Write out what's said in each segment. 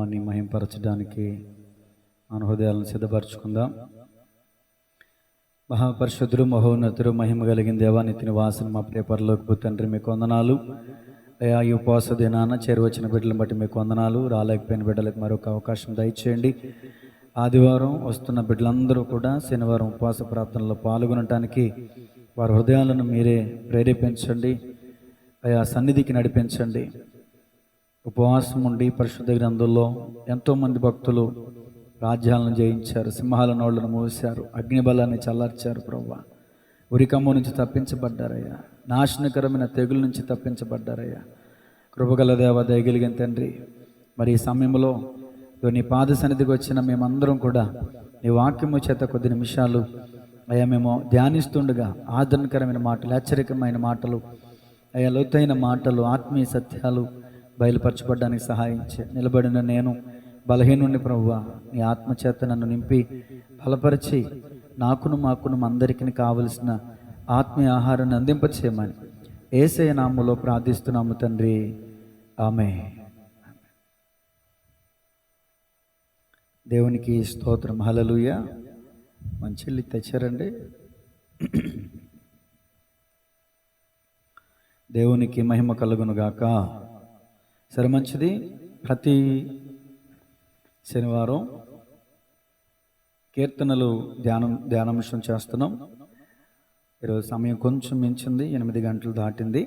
నామాన్ని మహింపరచడానికి మన హృదయాలను సిద్ధపరచుకుందాం. మహాపరిశుద్ధుడు, మహోన్నతుడు, మహిమ కలిగిన దేవానికి నివాసం మా ప్రియ పరలోకపు తండ్రి, మీకు వందనాలు అయ్యా. ఈ ఉపవాస దినాన చేరువచ్చిన బిడ్డలను బట్టి మీకు వందనాలు. రాలేకపోయిన బిడ్డలకు మరొక అవకాశం దయచేయండి. ఆదివారం వస్తున్న బిడ్డలందరూ కూడా శనివారం ఉపవాస ప్రార్థనలో పాల్గొనటానికి వారి హృదయాలను మీరే ప్రేరేపించండి అయ్యా, సన్నిధికి నడిపించండి. ఉపవాసం ఉండి పరిశుద్ధ గ్రంథంలో ఎంతోమంది భక్తులు రాజ్యాలను జయించారు, సింహాల నోళ్లను మూసారు, అగ్నిబలాన్ని చల్లార్చారు. ప్రభువా, ఉరికమ్మ నుంచి తప్పించబడ్డారయ్యా, నాశనకరమైన తెగుల నుంచి తప్పించబడ్డారయ్యా. కృపగల దేవ, దయగలిగిన తండ్రి, మరి ఈ సమయంలో నీ పాద సన్నిధికి వచ్చిన మేమందరం కూడా నీ వాక్యము చేత కొద్ది నిమిషాలు అయ్యా మేము ధ్యానిస్తుండగా ఆదరణకరమైన మాటలు, హెచ్చరికమైన మాటలు అయ్యా, లోతైన మాటలు, ఆత్మీయ సత్యాలు బయలుపరచబడడానికి సహాయం చేయి. నిలబడిన నేను బలహీనుని ప్రభువా, నీ ఆత్మచేత నన్ను నింపి బలపరిచి నాకును మాకును అందరికీ కావలసిన ఆత్మీయ ఆహారాన్ని అందింపచేయమని యేసయ్య నామములో ప్రార్థిస్తున్నాము తండ్రి, ఆమేన్. దేవునికి స్తోత్రం. హల్లెలూయా. మంచి చెల్లి తెచ్చారండి. దేవునికి మహిమ కలుగును గాక. సరే, మంచిది. ప్రతి శనివారం కీర్తనలు ధ్యానాంశం చేస్తున్నాం. ఈరోజు సమయం కొంచెం మించింది, 8 గంటలు దాటింది.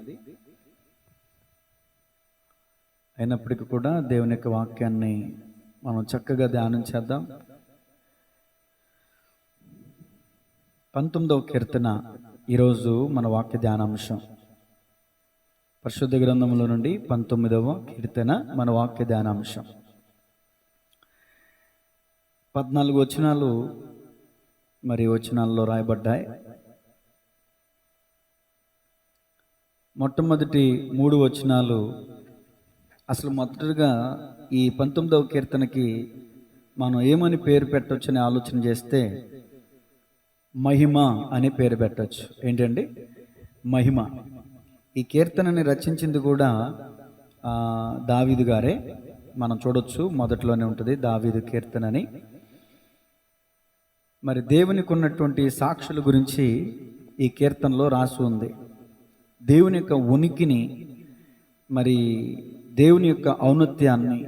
అయినప్పటికీ కూడా దేవుని యొక్క వాక్యాన్ని మనం చక్కగా ధ్యానం చేద్దాం. 19వ కీర్తన ఈరోజు మన వాక్య ధ్యానాంశం. పరిశుద్ధ గ్రంథంలో నుండి 19వ కీర్తన మన వాక్య ధ్యానాంశం. 14 వచనాలు మరి వచనాల్లో రాయబడ్డాయి. మొట్టమొదటి 3 వచనాలు అసలు మొదటగా ఈ 19వ కీర్తనకి మనం ఏమని పేరు పెట్టొచ్చని ఆలోచన చేస్తే మహిమ అనే పేరు పెట్టవచ్చు. ఏంటండి? మహిమ. ఈ కీర్తనని రచించింది కూడా దావీదు గారే. మనం చూడొచ్చు, మొదట్లోనే ఉంటుంది దావీదు కీర్తనని. మరి దేవునికి ఉన్నటువంటి సాక్షుల గురించి ఈ కీర్తనలో రాసి ఉంది. దేవుని యొక్క ఉనికిని, మరి దేవుని యొక్క ఔన్నత్యాన్ని,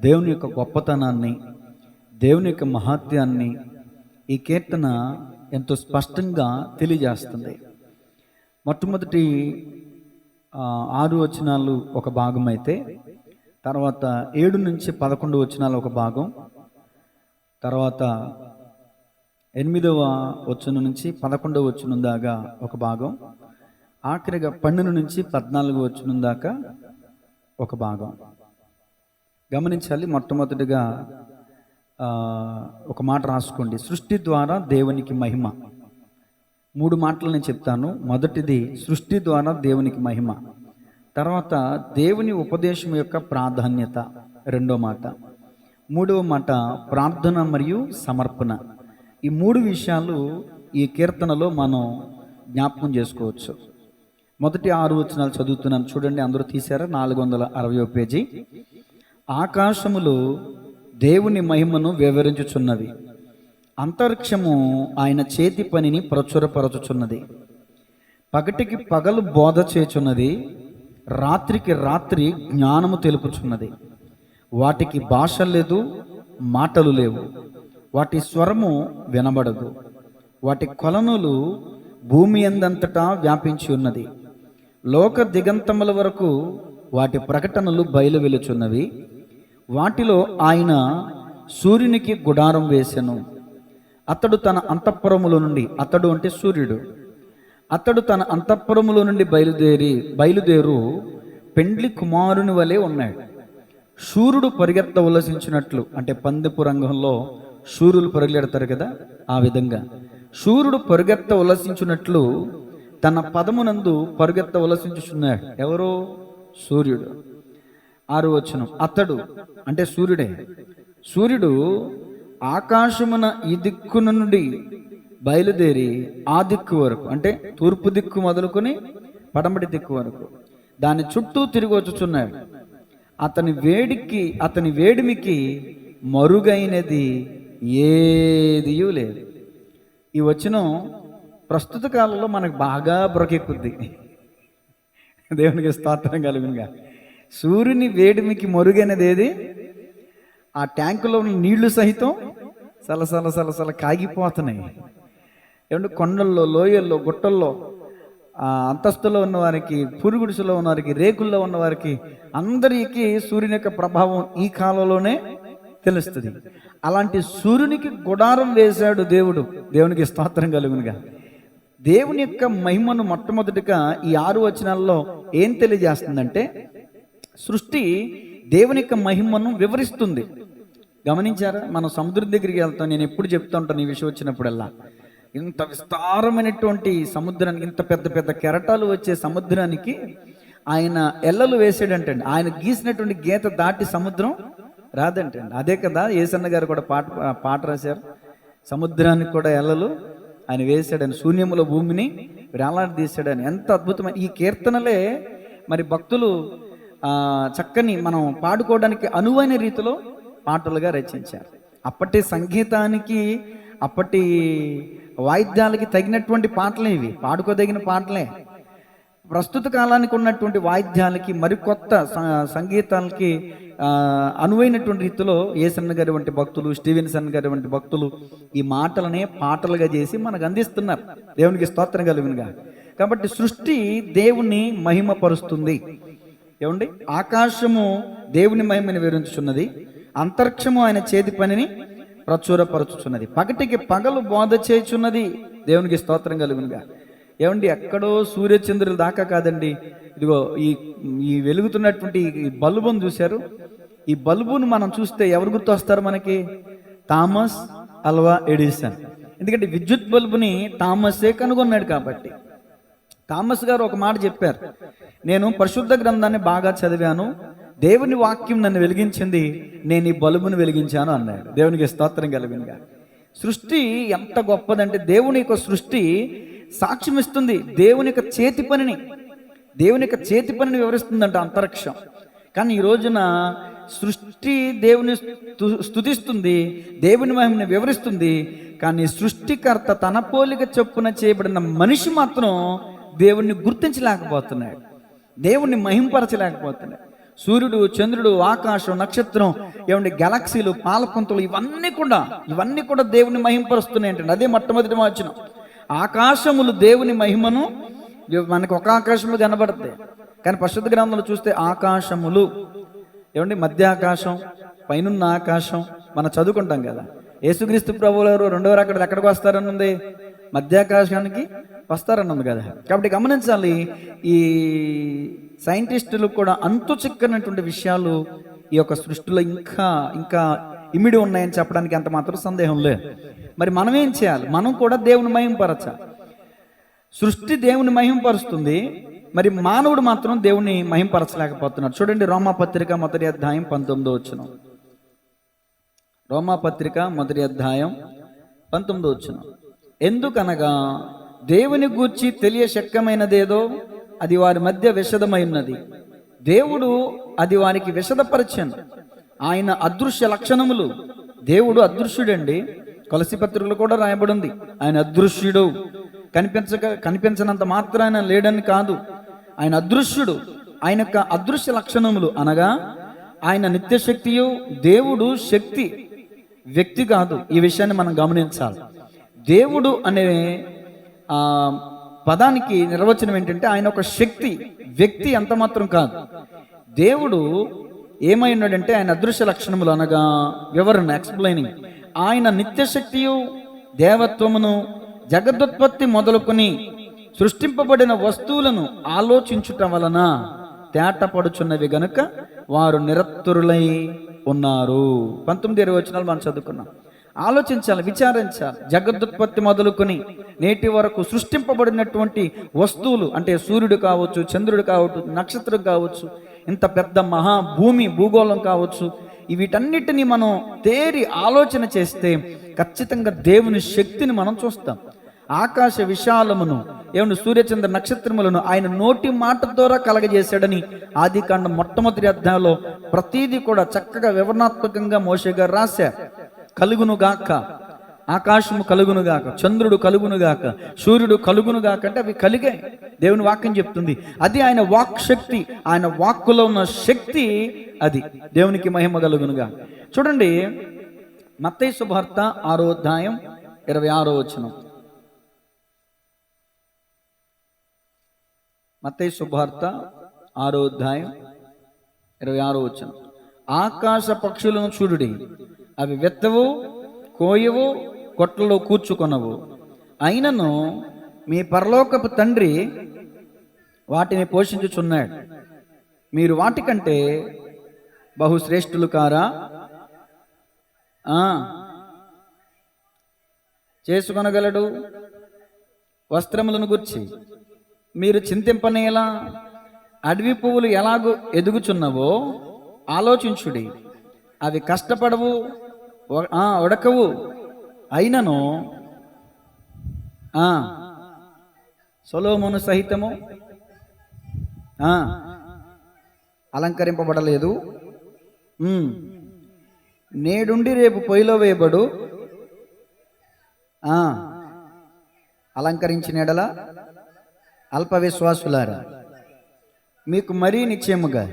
దేవుని యొక్క గొప్పతనాన్ని, దేవుని యొక్క మహాత్యాన్ని ఈ కీర్తన ఎంతో స్పష్టంగా తెలియజేస్తుంది. మొట్టమొదటి 6 వచనాలు ఒక భాగం అయితే, తర్వాత 7 నుంచి 11 వచనాలు ఒక భాగం, తర్వాత 8వ వచనం నుంచి 11వ వచనం దాకా ఒక భాగం, ఆఖరిగా 12 నుంచి 14వ వచనం దాకా ఒక భాగం. గమనించాలి. మొట్టమొదటిగా ఒక మాట రాసుకోండి. సృష్టి ద్వారా దేవునికి మహిమ. 3 మాటలు నేను చెప్తాను. మొదటిది సృష్టి ద్వారా దేవునికి మహిమ, తర్వాత దేవుని ఉపదేశం యొక్క ప్రాధాన్యత, 2వ మాట, 3వ మాట ప్రార్థన మరియు సమర్పణ. ఈ 3 విషయాలు ఈ కీర్తనలో మనం జ్ఞాపకం చేసుకోవచ్చు. మొదటి 6 వచనాలు చదువుతున్నాను, చూడండి. అందరూ తీశారా? 460వ పేజీ. ఆకాశములు దేవుని మహిమను వివరించుచున్నవి, అంతరిక్షము ఆయన చేతి పనిని ప్రచురపరచుచున్నది. పగటికి పగలు బోధ చేచున్నది, రాత్రికి రాత్రి జ్ఞానము తెలుపుచున్నది. వాటికి భాష లేదు, మాటలు లేవు, వాటి స్వరము వినబడదు. వాటి కొలనులు భూమి అందంతటా వ్యాపించి ఉన్నది. లోక దిగంతముల వరకు వాటి ప్రకటనలు బయలు వెలుచున్నవి. వాటిలో ఆయన సూర్యునికి గుడారం వేసెను. అతడు తన అంతఃపురములో నుండి, అతడు అంటే సూర్యుడు, అతడు తన అంతఃపురములో నుండి బయలుదేరు పెండ్లి కుమారుని వలె ఉన్నాడు. సూర్యుడు పరిగెత్త ఉల్లసించినట్లు, అంటే పందెపు రంగంలో సూర్యులు పరిగెడతారు కదా, ఆ విధంగా సూర్యుడు పరిగెత్త ఉల్లసించినట్లు తన పదమునందు పరిగెత్త ఉల్లసించుచున్నాడు. ఎవరో? సూర్యుడు. 6వ వచనం, అతడు అంటే సూర్యుడే. సూర్యుడు ఆకాశమున ఈ దిక్కున నుండి బయలుదేరి ఆ దిక్కు వరకు, అంటే తూర్పు దిక్కు మొదలుకొని పడమటి దిక్కు వరకు దాని చుట్టూ తిరిగి వచ్చుచున్నాడు. అతని వేడిమికి మరుగైనది ఏదియూ లేదు. ఈ వచనం ప్రస్తుత కాలంలో మనకు బాగా బ్రొకెక్కుద్ది. దేవునికి స్తోత్రం కలుగునుగా. సూర్యుని వేడిమికి మరుగైనది ఏది? ఆ ట్యాంకులో ఉన్న నీళ్లు సహితం సలసల సలసల కాగిపోతున్నాయి. ఏమంటే కొండల్లో, లోయల్లో, గుట్టల్లో, అంతస్తులో ఉన్న వారికి, పురుగుడుసులో ఉన్న వారికి, రేకుల్లో ఉన్న వారికి అందరికీ సూర్యుని యొక్క ప్రభావం ఈ కాలంలోనే తెలుస్తుంది. అలాంటి సూర్యునికి గుడారం వేశాడు దేవుడు. దేవునికి స్తోత్రం కలుగునుగా. దేవుని యొక్క మహిమను మొట్టమొదటిగా ఈ 6 వచనాల్లో ఏం తెలియజేస్తుందంటే, సృష్టి దేవుని యొక్క మహిమను వివరిస్తుంది. గమనించారా? మనం సముద్రం దగ్గరికి వెళ్తాం. నేను ఎప్పుడు చెప్తూ ఉంటాను ఈ విషయం వచ్చినప్పుడల్లా, ఇంత విస్తారమైనటువంటి సముద్రానికి, ఇంత పెద్ద పెద్ద కెరటాలు వచ్చే సముద్రానికి ఆయన ఎల్లలు వేసాడంటండి. ఆయన గీసినటువంటి గీత దాటి సముద్రం రాదంటండి. అదే కదా యేసన్న గారు కూడా పాట రాశారు. సముద్రానికి కూడా ఎల్లలు ఆయన వేశాడని, శూన్యములో భూమిని వేలాడదీశాడని. ఎంత అద్భుతమైన ఈ కీర్తనలే మరి భక్తులు చక్కని మనం పాడుకోవడానికి అనువైన రీతిలో పాటలుగా రచించారు. అప్పటి సంగీతానికి, అప్పటి వాయిద్యాలకి తగినటువంటి పాటలే ఇవి, పాడుకోదగిన పాటలే. ప్రస్తుత కాలానికి ఉన్నటువంటి వాయిద్యాలకి, మరికొత్త సంగీతాలకి అనువైనటువంటి రీతిలో యేసన్న గారి వంటి భక్తులు, స్టీవెన్సన్ గారి వంటి భక్తులు ఈ మాటలనే పాటలుగా చేసి మనకు అందిస్తున్నారు. దేవునికి స్తోత్రం కలుగునుగా. కాబట్టి సృష్టి దేవుని మహిమపరుస్తుంది. ఏమండి? ఆకాశము దేవుని మహిమని వివరించుచున్నది, అంతరిక్షము ఆయన చేతి పనిని ప్రచురపరచుచున్నది, పగటికి పగలు బోధ చేయుచున్నది. దేవునికి స్తోత్రం కలుగునుగా. ఏమండి? ఎక్కడో సూర్యచంద్రుల దాకా కాదండి. ఇదిగో ఈ వెలుగుతున్నటువంటి ఈ బల్బును చూశారు. ఈ బల్బును మనం చూస్తే ఎవరు గుర్తొస్తారు మనకి? Thomas Alva Edison. ఎందుకంటే విద్యుత్ బల్బుని థామసే కనుగొన్నాడు కాబట్టి. థామస్ గారు ఒక మాట చెప్పారు, నేను పరిశుద్ధ గ్రంథాన్ని బాగా చదివాను, దేవుని వాక్యం నన్ను వెలిగించింది, నేను ఈ బల్బును వెలిగించాను అన్నాడు. దేవునికి స్తోత్రం కలుగునుగా. సృష్టి ఎంత గొప్పదంటే, దేవుని యొక్క సృష్టి సాక్ష్యం ఇస్తుంది దేవుని యొక్క చేతి పనిని. దేవుని యొక్క చేతి పనిని వివరిస్తుందంట అంతరిక్షం. కానీ ఈ రోజున సృష్టి దేవుని స్తుతిస్తుంది, దేవుని మహిమని వివరిస్తుంది. కానీ సృష్టికర్త తన పోలిక చొప్పున చేయబడిన మనిషి మాత్రం దేవుణ్ణి గుర్తించలేకపోతున్నాడు, దేవుణ్ణి మహింపరచలేకపోతున్నాడు. సూర్యుడు, చంద్రుడు, ఆకాశం, నక్షత్రం, ఏమంటే గెలాక్సీలు, పాలపుంతలు, ఇవన్నీ కూడా దేవుని మహింపరుస్తున్నాయి అంటే అదే మొట్టమొదటి వచనం. ఆకాశములు దేవుని మహిమను, మనకు ఒక ఆకాశములు కనబడతాయి, కానీ పరిశుద్ధ గ్రంథంలో చూస్తే ఆకాశములు, ఏమండి మధ్యాకాశం, పైనున్న ఆకాశం మనం చదువుకుంటాం కదా. యేసుక్రీస్తు ప్రభువుల వారు 2వ రాకడలో ఎక్కడికి వస్తారనుంది? మధ్యాకాశానికి వస్తారన్నది కదా. కాబట్టి గమనించాలి, ఈ సైంటిస్టులు కూడా అంతు చిక్కనటువంటి విషయాలు ఈ యొక్క సృష్టిలో ఇంకా ఇమిడి ఉన్నాయని చెప్పడానికి అంత మాత్రం సందేహం లేదు. మరి మనం ఏం చేయాలి? మనం కూడా దేవుని మహింపరచాలి. సృష్టి దేవుని మహింపరుస్తుంది, మరి మానవుడు మాత్రం దేవుని మహింపరచలేకపోతున్నాడు. చూడండి, రోమాపత్రిక 1వ అధ్యాయం 19వ వచనం. రోమాపత్రిక 1వ అధ్యాయం 19వ వచనం. ఎందుకనగా దేవుని గూర్చి తెలియశక్యమైనదేదో అది వారి మధ్య విషదమైనది, దేవుడు అది వారికి విషదపరచను. ఆయన అదృశ్య లక్షణములు, దేవుడు అదృశ్యుడండి. కొలసి పత్రికలో కూడా రాయబడింది, ఆయన అదృశ్యుడు, కనిపించనంత మాత్రాన లేడని కాదు, ఆయన అదృశ్యుడు. ఆయన యొక్క అదృశ్య లక్షణములు అనగా ఆయన నిత్యశక్తియు, దేవుడు శక్తి, వ్యక్తి కాదు. ఈ విషయాన్ని మనం గమనించాలి. దేవుడు అనే పదానికి నిర్వచనం ఏంటంటే ఆయన ఒక శక్తి, వ్యక్తి ఎంత మాత్రం కాదు. దేవుడు ఏమై ఉన్నాడంటే ఆయన అదృశ్య లక్షణములు అనగా వివరణ, ఎక్స్ప్లెయినింగ్. ఆయన నిత్యశక్తియు, దేవత్వమును, జగదుత్పత్తి మొదలుకొని సృష్టింపబడిన వస్తువులను ఆలోచించుట వలన తేటపడుచున్నవి గనుక వారు నిరత్తురులై ఉన్నారు. 19-20 వచనాలు మనం చదువుకున్నాం. ఆలోచించాలి, విచారించాలి. జగదుత్పత్తి మొదలుకొని నేటి వరకు సృష్టింపబడినటువంటి వస్తువులు, అంటే సూర్యుడు కావచ్చు, చంద్రుడు కావచ్చు, నక్షత్రం కావచ్చు, ఇంత పెద్ద మహాభూమి, భూగోళం కావచ్చు, వీటన్నిటిని మనం తేరి ఆలోచన చేస్తే ఖచ్చితంగా దేవుని శక్తిని మనం చూస్తాం. ఆకాశ విశాలమును ఏమన్నా సూర్యచంద్ర నక్షత్రములను ఆయన నోటి మాట ద్వారా కలగజేశాడని ఆదికాండం మొట్టమొదటి అధ్యాయంలో ప్రతీది కూడా చక్కగా వివరణాత్మకంగా మోషే గారు రాశారు. కలుగునుగాక, ఆకాశము కలుగునుగాక, చంద్రుడు కలుగునుగాక, సూర్యుడు కలుగునుగాక అంటే అవి కలిగాయి. దేవుని వాక్యం చెప్తుంది. అది ఆయన వాక్ శక్తి, ఆయన వాక్కులో ఉన్న శక్తి అది. దేవునికి మహిమ కలుగునుగా. చూడండి, మత్తయి సువార్త 6వ అధ్యాయం 26వ వచనం. మత్తయి సువార్త 6వ అధ్యాయం 26వ వచనం. ఆకాశ పక్షులను చూడుడి, అవి విత్తవు, కోయవు, కొట్లలో కూర్చుకొనవు, అయినను మీ పరలోకపు తండ్రి వాటిని పోషించుచున్నాడు. మీరు వాటికంటే బహుశ్రేష్ఠులు కారా? చేసుకొనగలడు. వస్త్రములను గుర్చి మీరు చింతింపనేలా? అడవి పువ్వులు ఎలాగూ ఎదుగుచున్నవో ఆలోచించుడి. అవి కష్టపడవు, ఉడకవు, అయినను సొలొమోను సహితము అలంకరింపబడలేదు. నేడుండి రేపు పొయ్యిలో వేయబడు అలంకరించిన ఎడల అల్ప విశ్వాసులారా, మీకు మరీ నిశ్చయముగా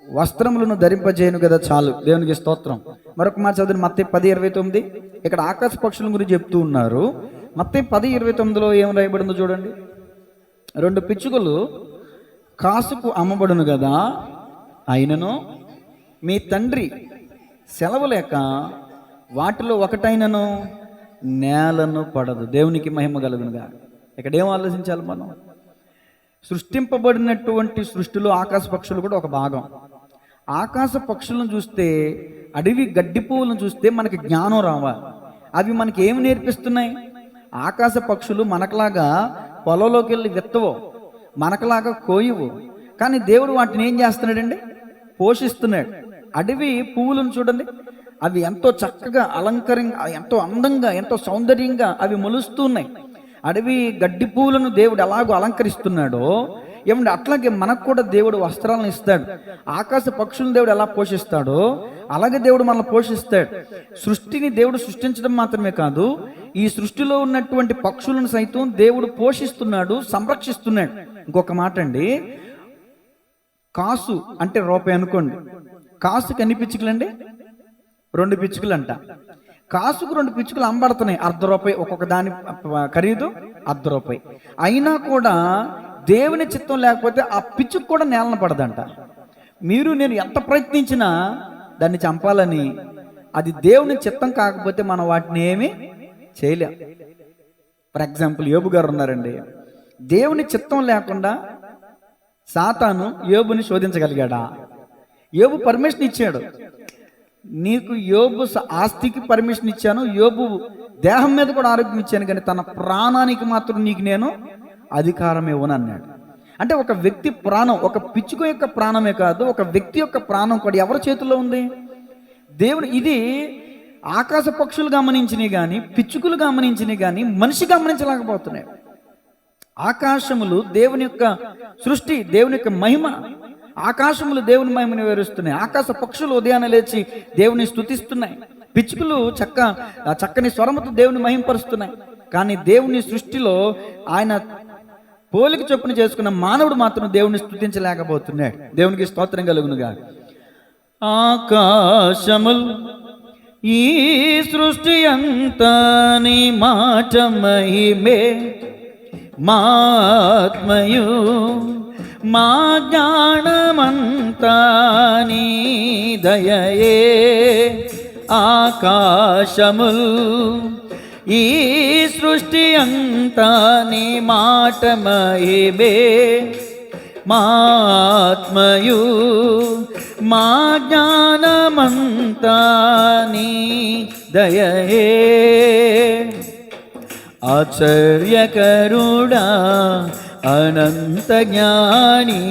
వస్త్రములను ధరింపజేయను కదా చాలు. దేవునికి స్తోత్రం. మరొక మాట చదువు, మత్తయి 10:29. ఇక్కడ ఆకాశ పక్షుల గురించి చెప్తూ ఉన్నారు. మత్తయి 10:29లో ఏం రాయబడిందో చూడండి. 2 పిచ్చుకలు కాసుకు అమ్మబడును కదా, అయినను మీ తండ్రి సెలవు లేక వాటిలో ఒకటైనను నేలను పడదు. దేవునికి మహిమ కలుగునుగా. ఇక్కడ ఏం ఆలోచించాలి మనం? సృష్టింపబడినటువంటి సృష్టిలో ఆకాశ పక్షులు కూడా ఒక భాగం. ఆకాశ పక్షులను చూస్తే, అడవి గడ్డి పువ్వులను చూస్తే మనకి జ్ఞానం రావాలి. అవి మనకి ఏమి నేర్పిస్తున్నాయి? ఆకాశ పక్షులు మనకులాగా పొలంలోకి వెళ్ళి విత్తవు, మనకులాగా కోయవు, కానీ దేవుడు వాటిని ఏం చేస్తున్నాడండి? పోషిస్తున్నాడు. అడవి పువ్వులను చూడండి, అవి ఎంతో చక్కగా అలంకరంగా, ఎంతో అందంగా, ఎంతో సౌందర్యంగా అవి మొలుస్తున్నాయి. అడవి గడ్డి పువ్వులను దేవుడు ఎలాగో అలంకరిస్తున్నాడో ఏమంటే అట్లాగే మనకు కూడా దేవుడు వస్త్రాలను ఇస్తాడు. ఆకాశ పక్షులను దేవుడు ఎలా పోషిస్తాడో అలాగే దేవుడు మనల్ని పోషిస్తాడు. సృష్టిని దేవుడు సృష్టించడం మాత్రమే కాదు, ఈ సృష్టిలో ఉన్నటువంటి పక్షులను సైతం దేవుడు పోషిస్తున్నాడు, సంరక్షిస్తున్నాడు. ఇంకొక మాట అండి, కాసు అంటే రూపాయి అనుకోండి. కాసుకి ఎన్ని పిచ్చుకలండి? 2 పిచ్చుకలు అంట. కాసుకు 2 పిచ్చుకలు అమ్మబడుతున్నాయి. ₹1 ఒక్కొక్క దాని ఖరీదు ₹1. అయినా కూడా దేవుని చిత్తం లేకపోతే ఆ పిచ్చుకు కూడా నేలన పడదంట. మీరు నేను ఎంత ప్రయత్నించినా దాన్ని చంపాలని, అది దేవుని చిత్తం కాకపోతే మనం వాటిని ఏమీ చేయలేం. ఫర్ ఎగ్జాంపుల్, యోబు గారు ఉన్నారండి. దేవుని చిత్తం లేకుండా సాతాను యోబుని శోధించగలిగాడా? యోబు పర్మిషన్ ఇచ్చాడు. నీకు యోబు ఆస్తికి పర్మిషన్ ఇచ్చాను, యోబు దేహం మీద కూడా ఆరోగ్యం ఇచ్చాను, కానీ తన ప్రాణానికి మాత్రం నీకు నేను అధికారం ఇవ్వను అన్నాడు. అంటే ఒక వ్యక్తి ప్రాణం, ఒక పిచ్చుక యొక్క ప్రాణమే కాదు, ఒక వ్యక్తి యొక్క ప్రాణం కూడా ఎవరి చేతుల్లో ఉంది? దేవుడు. ఇది ఆకాశ పక్షులు గమనించినవి కానీ, పిచ్చుకలు గమనించినవి కానీ, మనిషి గమనించలేకపోతున్నాయి. ఆకాశములు దేవుని యొక్క సృష్టి, దేవుని యొక్క మహిమ. ఆకాశములు దేవుని మహిమను వివరిస్తున్నాయి. ఆకాశ పక్షులు ఉదయాన్నే లేచి దేవుని స్తుతిస్తున్నాయి. పిచ్చుకలు చక్కని స్వరముతో దేవుని మహింపరుస్తున్నాయి. కానీ దేవుని సృష్టిలో ఆయన పోలిక చొప్పున చేసుకున్న మానవుడు మాత్రం దేవుని స్తుతించలేకపోతున్నాడు. దేవునికి స్తోత్రం కలుగునుగా. ఆకాశములు ఈ సృష్టి అంతా నీ మాట మహిమే, మాత్మయు మా జ్ఞానమంతా నీ దయయే. ఆకాశముల్ ఈ సృష్టి అంతా నీ మాట మహిమే, మాత్మయు మా జ్ఞానమంతా నీ దయయే. ఆశ్చర్యకరుడా అనంత జ్ఞాని,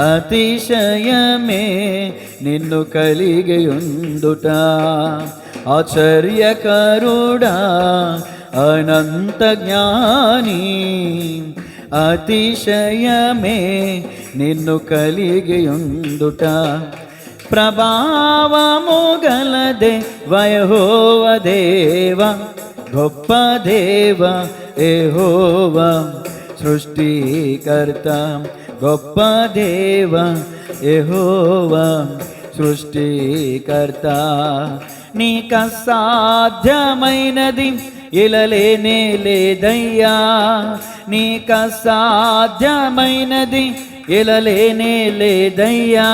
అతిశయమే నిన్ను కలిగియుందుట. ఆశ్చర్యకరుడా అనంత జ్ఞాని, అతిశయమే నిన్ను కలిగియుండుట. ప్రభావము గలదే యెహోవ దేవ, గొప్ప దేవ యెహోవ సృష్టికర్త. గొప్ప దేవ యెహోవ సృష్టికర్త. నీకు అసాధ్యమైనది ఇలలేనే లేదయ్యా, నీకు అసాధ్యమైనది ఇలలేనే లేదయ్యా.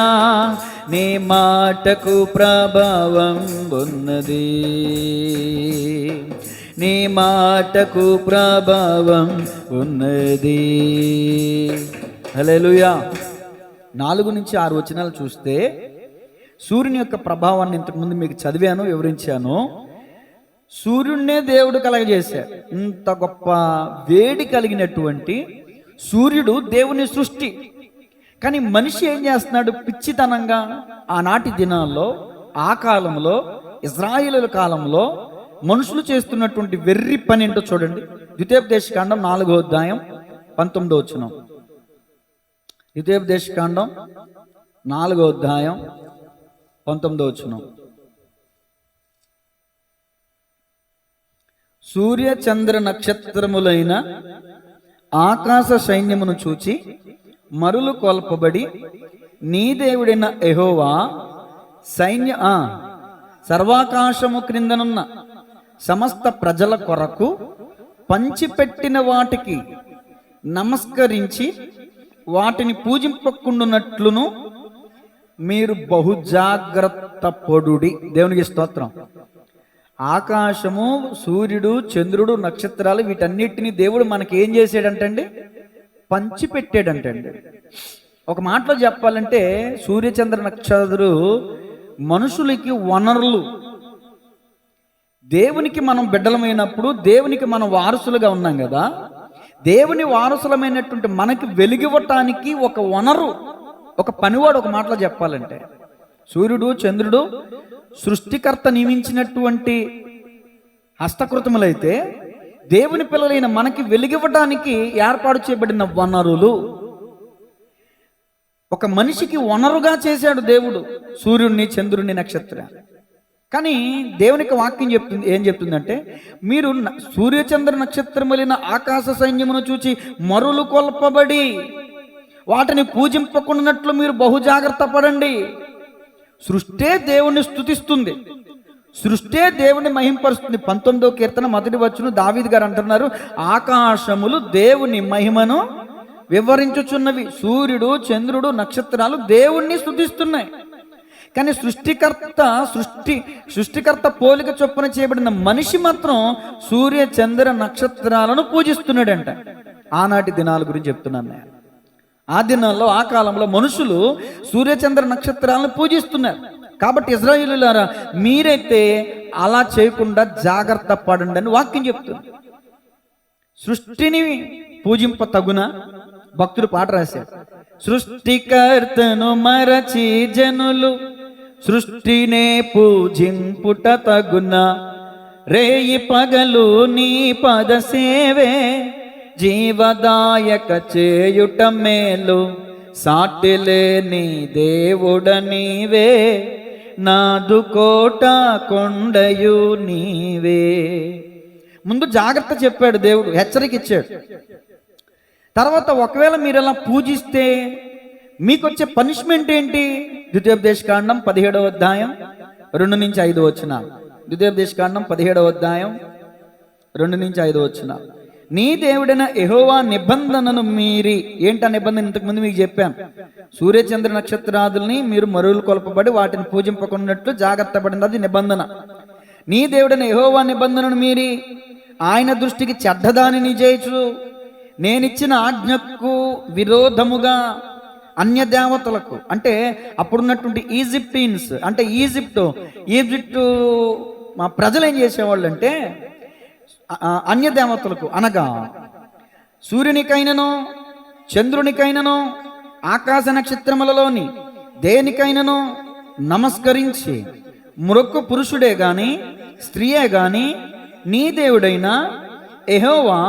నీ మాటకు ప్రభావం ఉన్నది, నీ మాటకు ప్రభావం ఉన్నది. హల్లెలూయా. 4 నుంచి 6 వచనాలు చూస్తే సూర్యుని యొక్క ప్రభావాన్ని ఇంతకుముందు మీకు చదివాను, వివరించాను. సూర్యుడినే దేవుడు కలగజేశాడు. ఇంత గొప్ప వేడి కలిగినటువంటి సూర్యుడు దేవుని సృష్టి. కానీ మనిషి ఏం చేస్తున్నాడు? పిచ్చితనంగా ఆనాటి దినాల్లో, ఆ కాలంలో, ఇజ్రాయేలుల కాలంలో మనుషులు చేస్తున్నటువంటి వెర్రి పని ఏంటో చూడండి. ద్వితీయోపదేశకాండం 4వ అధ్యాయం 19వ వచనం. ద్వితీయోపదేశకాండం 4వ అధ్యాయం 19వ వచనం. సూర్య చంద్ర నక్షత్రములైన ఆకాశ సైన్యమును చూచి మరులు కొల్పబడి, నీ దేవుడైన యెహోవా సర్వాకాశము క్రిందనున్న సమస్త ప్రజల కొరకు పంచిపెట్టిన వాటికి నమస్కరించి వాటిని పూజింపకుండునట్లును మీరు బహుజాగ్రత్త పడుడి. దేవునికి స్తోత్రం. ఆకాశము, సూర్యుడు, చంద్రుడు, నక్షత్రాలు వీటన్నిటిని దేవుడు మనకి ఏం చేసాడంటండి? పంచిపెట్టాడంటండి. ఒక మాటలో చెప్పాలంటే సూర్యచంద్ర నక్షత్రాలు మనుషులకి వనరులు. దేవునికి మనం బిడ్డలమైనప్పుడు దేవునికి మనం వారసులుగా ఉన్నాం కదా, దేవుని వారసులమైనటువంటి మనకి వెలిగివ్వటానికి ఒక వనరు, ఒక పనివాడు. ఒక మాటలో చెప్పాలంటే సూర్యుడు, చంద్రుడు సృష్టికర్త నియమించినటువంటి హస్తకృతములైతే దేవుని పిల్లలైన మనకి వెలిగివ్వటానికి ఏర్పాటు చేయబడిన వనరులు. ఒక మనిషికి వనరుగా చేశాడు దేవుడు సూర్యుడిని, చంద్రుడిని, నక్షత్రాన్ని. కానీ దేవునికి వాక్యం చెప్తుంది, ఏం చెప్తుందంటే, మీరు సూర్యచంద్ర నక్షత్రములైన ఆకాశ సైన్యమును చూచి మరులు కొల్పబడి వాటిని పూజింపకున్నట్లు మీరు బహుజాగ్రత్త పడండి. సృష్టే దేవుణ్ణి స్తుతిస్తుంది, సృష్టే దేవుని మహింపరుస్తుంది. 19వ కీర్తన 1వ వచనం దావీదు గారు అంటున్నారు, ఆకాశములు దేవుని మహిమను వివరించుచున్నవి. సూర్యుడు, చంద్రుడు, నక్షత్రాలు దేవుణ్ణి స్తుతిస్తున్నాయి. కానీ సృష్టికర్త పోలిక చొప్పున చేయబడిన మనిషి మాత్రం సూర్య చంద్ర నక్షత్రాలను పూజిస్తున్నాడంట. ఆనాటి దినాల గురించి చెప్తున్నాను నేను. ఆ దినాల్లో, ఆ కాలంలో మనుషులు సూర్యచంద్ర నక్షత్రాలను పూజిస్తున్నారు. కాబట్టి ఇశ్రాయేలులారా, మీరైతే అలా చేయకుండా జాగ్రత్త పడండి అని వాక్యం చెప్తుంది. సృష్టిని పూజింప తగున భక్తుడు పాట రాశారు. సృష్టికర్తను మరచి జనులు సృష్టినే పూజింపుట తగున, రేయి పగలు నీ పద సేవే జీవదాయక చేయుట మేలు, సాటిలేని దేవుడ నీవే, నాదు కోట కొండయు నీవే. ముందు జాగ్రత్త చెప్పాడు దేవుడు, హెచ్చరిక ఇచ్చాడు. తర్వాత ఒకవేళ మీరు అలా పూజిస్తే మీకు వచ్చే పనిష్మెంట్ ఏంటి? ద్వితీయోపదేశకాండం 17వ అధ్యాయం 2 నుంచి 5 వచనాలు. ద్వితీయోపదేశకాండం 17వ అధ్యాయం 2 నుంచి 5 వచనాలు. నీ దేవుడైన యెహోవా నిబంధనను మీరి, ఏంటా నిబంధన? ఇంతకుముందు మీకు చెప్పాను. సూర్యచంద్ర నక్షత్రాదుల్ని మీరు మరులు కొల్పబడి వాటిని పూజింపకున్నట్లు జాగ్రత్త పడింది, అది నిబంధన. నీ దేవుడైన యెహోవా నిబంధనను మీరి ఆయన దృష్టికి చెడ్డదానిని చేయొచ్చు, నేనిచ్చిన ఆజ్ఞకు విరోధముగా అన్య దేవతలకు, అంటే అప్పుడున్నటువంటి ఈజిప్టియన్స్, అంటే ఈజిప్టు మా ప్రజలు ఏం చేసేవాళ్ళు అంటే, అన్య దేవతలకు అనగా సూర్యునికైనను, చంద్రునికైనను, ఆకాశ నక్షత్రములలోని దేనికైనను నమస్కరించి, మృక్కు పురుషుడే గాని స్త్రీయే గాని నీ దేవుడైన యెహోవా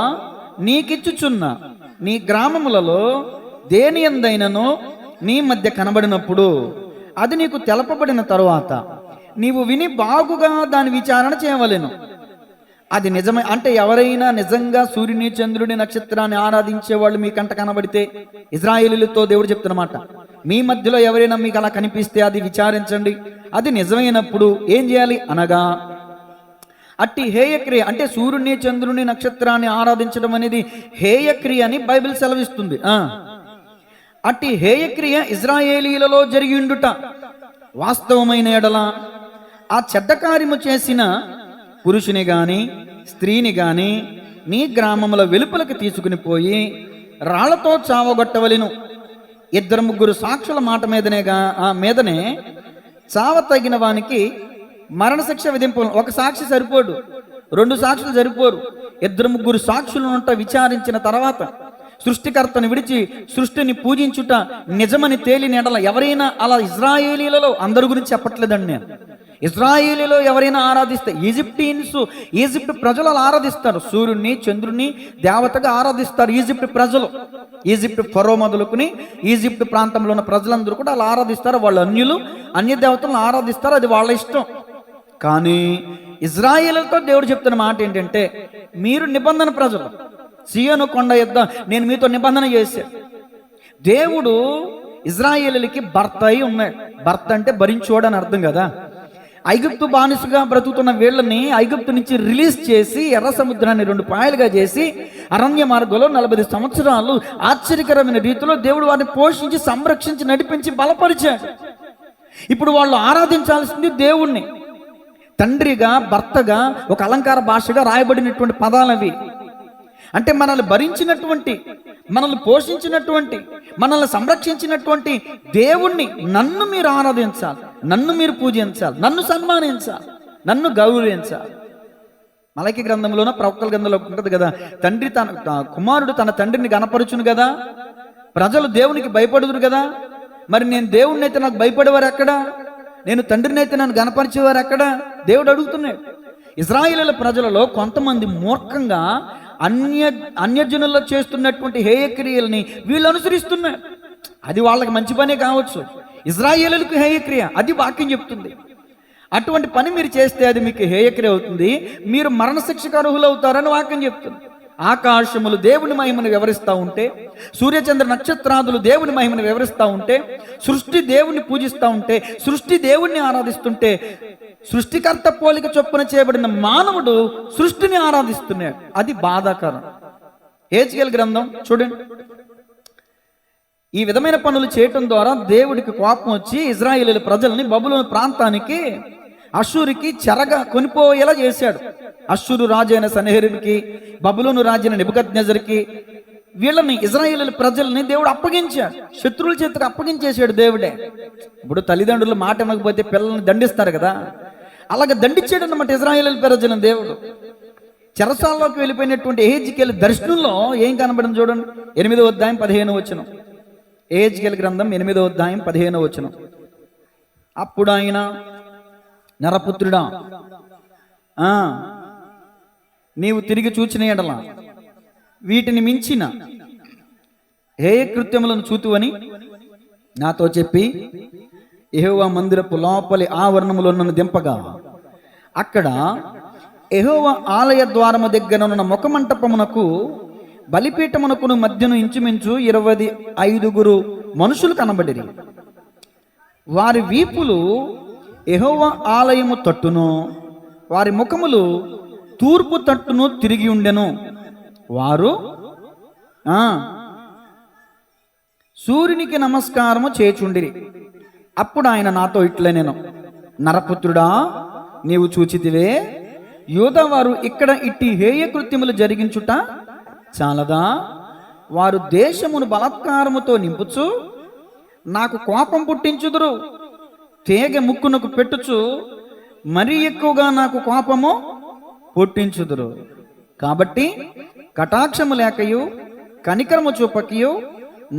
నీకిచ్చుచున్న నీ గ్రామములలో దేని యందైనను నీ మధ్య కనబడినప్పుడు అది నీకు తెలపబడిన తరువాత నీవు విని బాగుగా దాని విచారణ చేయవలెను. అది నిజమే అంటే ఎవరైనా నిజంగా సూర్యుని, చంద్రుని, నక్షత్రాన్ని ఆరాధించే వాళ్ళు మీ కంట కనబడితే, ఇజ్రాయేలీలతో దేవుడు చెప్తున్నమాట, మీ మధ్యలో ఎవరైనా మీకు అలా కనిపిస్తే అది విచారించండి. అది నిజమైనప్పుడు ఏం చేయాలి అనగా, అట్టి హేయక్రియ అంటే సూర్యుని, చంద్రుని, నక్షత్రాన్ని ఆరాధించడం అనేది హేయక్రియ అని బైబిల్ సెలవిస్తుంది. అట్టి హేయక్రియ ఇజ్రాయేలీలలో జరిగిండుట వాస్తవమైన ఎడల ఆ చెడ్డ కార్యము చేసిన పురుషుని గాని స్త్రీని గాని నీ గ్రామముల వెలుపలకు తీసుకుని పోయి రాళ్లతో చావగొట్టవలెను. 2-3 సాక్షుల మాట మీదనే చావ తగిన వానికి మరణశిక్ష విధింపు. ఒక సాక్షి సరిపోడు, 2 సాక్షులు సరిపోరు. 2-3 సాక్షులను విచారించిన తర్వాత సృష్టికర్తను విడిచి సృష్టిని పూజించుట నిజమని తేలిన ఎడల ఎవరైనా అలా ఇజ్రాయేలీలలో అందరి గురించి చెప్పట్లేదండి నేను, ఇజ్రాయేలీలో ఎవరైనా ఆరాధిస్తే, ఈజిప్ట్ ప్రజలు అలా ఆరాధిస్తారు. సూర్యుడిని, చంద్రుడిని దేవతగా ఆరాధిస్తారు ఈజిప్ట్ ప్రజలు. ఈజిప్ట్ ఫరో మొదలుకుని ఈజిప్ట్ ప్రాంతంలో ఉన్న ప్రజలందరూ కూడా అలా ఆరాధిస్తారు. వాళ్ళు అన్య దేవతలను ఆరాధిస్తారు, అది వాళ్ళ ఇష్టం. కానీ ఇజ్రాయేలుతో దేవుడు చెప్తున్న మాట ఏంటంటే, మీరు నిబంధన ప్రజలు, సీయోను కొండ యొద్ద నేను మీతో నిబంధన చేశాను. దేవుడు ఇజ్రాయేలులకి భర్త అయి ఉన్నాడు. భర్త అంటే భరించోడని అర్థం కదా. ఐగుప్తు బానిసగా బ్రతుకుతున్న వీళ్ళని ఐగుప్తు నుంచి రిలీజ్ చేసి ఎర్ర సముద్రాన్ని 2 పాయలుగా చేసి అరణ్య మార్గంలో 40 సంవత్సరాలు ఆశ్చర్యకరమైన రీతిలో దేవుడు వారిని పోషించి, సంరక్షించి, నడిపించి, బలపరిచాడు. ఇప్పుడు వాళ్ళు ఆరాధించాల్సింది దేవుణ్ణి. తండ్రిగా, భర్తగా ఒక అలంకార భాషగా రాయబడినటువంటి పదాలవి. అంటే మనల్ని భరించినటువంటి, మనల్ని పోషించినటువంటి, మనల్ని సంరక్షించినటువంటి దేవుణ్ణి నన్ను మీరు ఆరాధించాలి, నన్ను మీరు పూజించాలి, నన్ను సన్మానించాలి, నన్ను గౌరవించాలి. మలకి గ్రంథంలోన, ప్రవక్తల గ్రంథంలో ఉంటుంది కదా, కుమారుడు తన తండ్రిని గణపరుచును కదా, ప్రజలు దేవునికి భయపడుదురు కదా. మరి నేను దేవుణ్ణి అయితే నాకు భయపడేవారు ఎక్కడ? నేను తండ్రిని అయితే నన్ను గణపరిచేవారు ఎక్కడ? దేవుడు అడుగుతున్నాడు. ఇజ్రాయేలు ప్రజలలో కొంతమంది మూర్ఖంగా అన్యజనుల్లో చేస్తున్నటువంటి హేయక్రియల్ని వీళ్ళు అనుసరిస్తున్నారు. అది వాళ్ళకి మంచి పనే కావచ్చు, ఇజ్రాయేలులకు హేయక్రియ, అది వాక్యం చెప్తుంది. అటువంటి పని మీరు చేస్తే అది మీకు హేయక్రియ అవుతుంది, మీరు మరణశిక్షకు అర్హులవుతారని వాక్యం చెప్తుంది. ఆకాశములు దేవుని మహిమను వివరిస్తూ ఉంటే, సూర్యచంద్ర నక్షత్రాదులు దేవుని మహిమను వివరిస్తూ ఉంటే, సృష్టి దేవుణ్ణి పూజిస్తూ ఉంటే, సృష్టి దేవుణ్ణి ఆరాధిస్తుంటే, సృష్టికర్త పోలిక చొప్పున చేయబడిన మానవుడు సృష్టిని ఆరాధిస్తున్నాడు. అది బాధాకరం. హెజ్కేలు గ్రంథం చూడండి. ఈ విధమైన పనులు చేయటం ద్వారా దేవుడికి కోపం వచ్చి ఇజ్రాయేలు ప్రజల్ని బబులోను ప్రాంతానికి, అష్షూరుకి చెరగా కొనిపోయేలా చేశాడు. అష్షూరు రాజైన సన్హెరీబుకి, బబులోను రాజైన నెబుకద్నెజరుకి వీళ్ళని, ఇజ్రాయేలు ప్రజల్ని దేవుడు అప్పగించాడు, శత్రువుల చేతికి అప్పగించేశాడు దేవుడే. ఇప్పుడు తల్లిదండ్రులు మాట అనకపోతే పిల్లల్ని దండిస్తారు కదా, అలాగే దండించాడు అన్నమాట ఇజ్రాయేలు ప్రజలను దేవుడు. చెరసాల్లోకి వెళ్ళిపోయినటువంటి యెహెజ్కేలు దర్శనంలో ఏం కనబడింది చూడండి. 8వ అధ్యాయం 15వ వచనం. యెహెజ్కేలు గ్రంథం 8వ అధ్యాయం 15వ వచనం. అప్పుడు ఆయన, నరపుత్రుడా, నీవు తిరిగి చూచిన ఎడల వీటిని మించిన హేయ కృత్యములను చూతువని నాతో చెప్పి యెహోవా మందిరపు లోపలి ఆవరణములో నన్ను దింపగా, అక్కడ యెహోవా ఆలయ ద్వారము దగ్గర ఉన్న ముఖమంటపమునకు బలిపీఠమునకును మధ్యను ఇంచుమించు 25 మనుషులు కనబడిరి. వారి వీపులు యెహోవా ఆలయము తట్టును, వారి ముఖములు తూర్పు తట్టును తిరిగి ఉండెను. వారు సూర్యునికి నమస్కారము చేచుండిరి. అప్పుడు ఆయన నాతో ఇట్లా, నేను నరపుత్రుడా, నీవు చూచితివే, యూదా వారు ఇక్కడ ఇట్టి హేయ కృత్యములు జరిగించుట చాలదా? వారు దేశమును బలాత్కారముతో నింపుచు నాకు కోపం పుట్టించుదురు, తేగ ముక్కునకు పెట్టుచు మరీ ఎక్కువగా నాకు కోపము పుట్టించుదురు. కాబట్టి కటాక్షము లేకయు కనికరము చూపకయు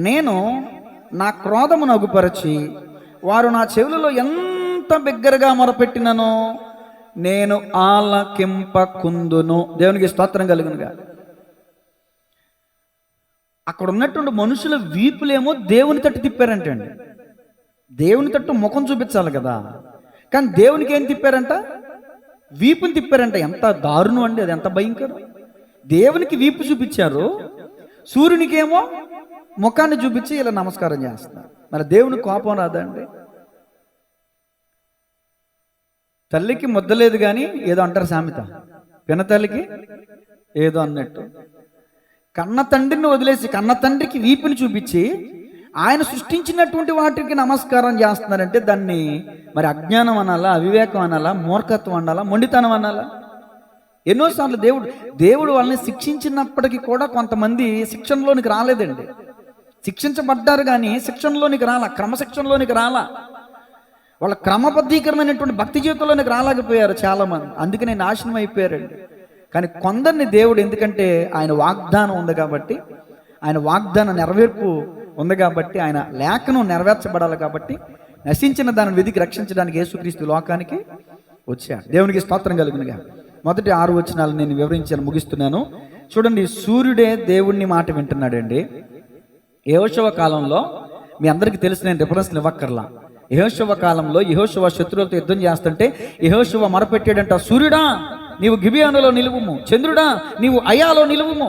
నేను నా క్రోధమును అగుపరచి, వారు నా చెవులలో ఎంత బిగ్గరగా మొరపెట్టిననో నేను ఆలకింపకుందును. దేవునికి స్తోత్రం కలుగునుగా. అక్కడ ఉన్నటువంటి మనుషుల వీపులేమో దేవుని తట్టు తిప్పారంట అండి. దేవుని తట్టు ముఖం చూపించాలి కదా, కానీ దేవునికి ఏం తిప్పారంట? వీపుని తిప్పారంట. ఎంత దారుణం అండి అది, ఎంత భయంకరం. దేవునికి వీపు చూపించారు, సూర్యునికేమో ముఖాన్ని చూపించి ఇలా నమస్కారం చేస్తున్నారు. మరి దేవునికి కోపం రాదండి? తల్లికి ముద్దలేదు కానీ ఏదో అంటారు సామెత, పినతల్లికి ఏదో అన్నట్టు. కన్న తండ్రిని వదిలేసి కన్న తండ్రికి వీపుని చూపించి ఆయన సృష్టించినటువంటి వాటికి నమస్కారం చేస్తున్నారంటే దాన్ని మరి అజ్ఞానం అనాలా, అవివేకం అనాలా, మూర్ఖత్వం అనాలా, మొండితనం అనాలా? ఎన్నోసార్లు దేవుడు వాళ్ళని శిక్షించినప్పటికీ కూడా కొంతమంది శిక్షణలోనికి రాలేదండి. శిక్షించబడ్డారు కానీ శిక్షణలోనికి రాలా, క్రమశిక్షణలోనికి రాలా, వాళ్ళ క్రమబద్ధీకరమైనటువంటి భక్తి జీవితంలోనికి రాలేకపోయారు చాలామంది. అందుకనే నాశనం అయిపోయారండి. కానీ కొందరిని దేవుడు, ఎందుకంటే ఆయన వాగ్దానం ఉంది కాబట్టి, ఆయన వాగ్దాన నెరవేర్పు ఉంది కాబట్టి, ఆయన లేఖనం నెరవేర్చబడాలి కాబట్టి నశించిన దానిని వెదికి రక్షించడానికి యేసుక్రీస్తు లోకానికి వచ్చాడు. దేవునికి స్తోత్రం కలుగునుగా. మొదటి 6 వచనాలు నేను వివరించాను, ముగిస్తున్నాను. చూడండి, సూర్యుడే దేవుణ్ణి మాట వింటున్నాడండి. యెహోషువ కాలంలో మీ అందరికీ తెలిసి నేను రిఫరెన్స్లు ఇవ్వక్కర్లా. యెహోషువ కాలంలో యెహోషువ శత్రువులతో యుద్ధం చేస్తుంటే యెహోషువ మొరపెట్టాడంట, సూర్యుడా నీవు గిబియోనులో నిలువుము, చంద్రుడా నీవు అయాలో నిలువుము.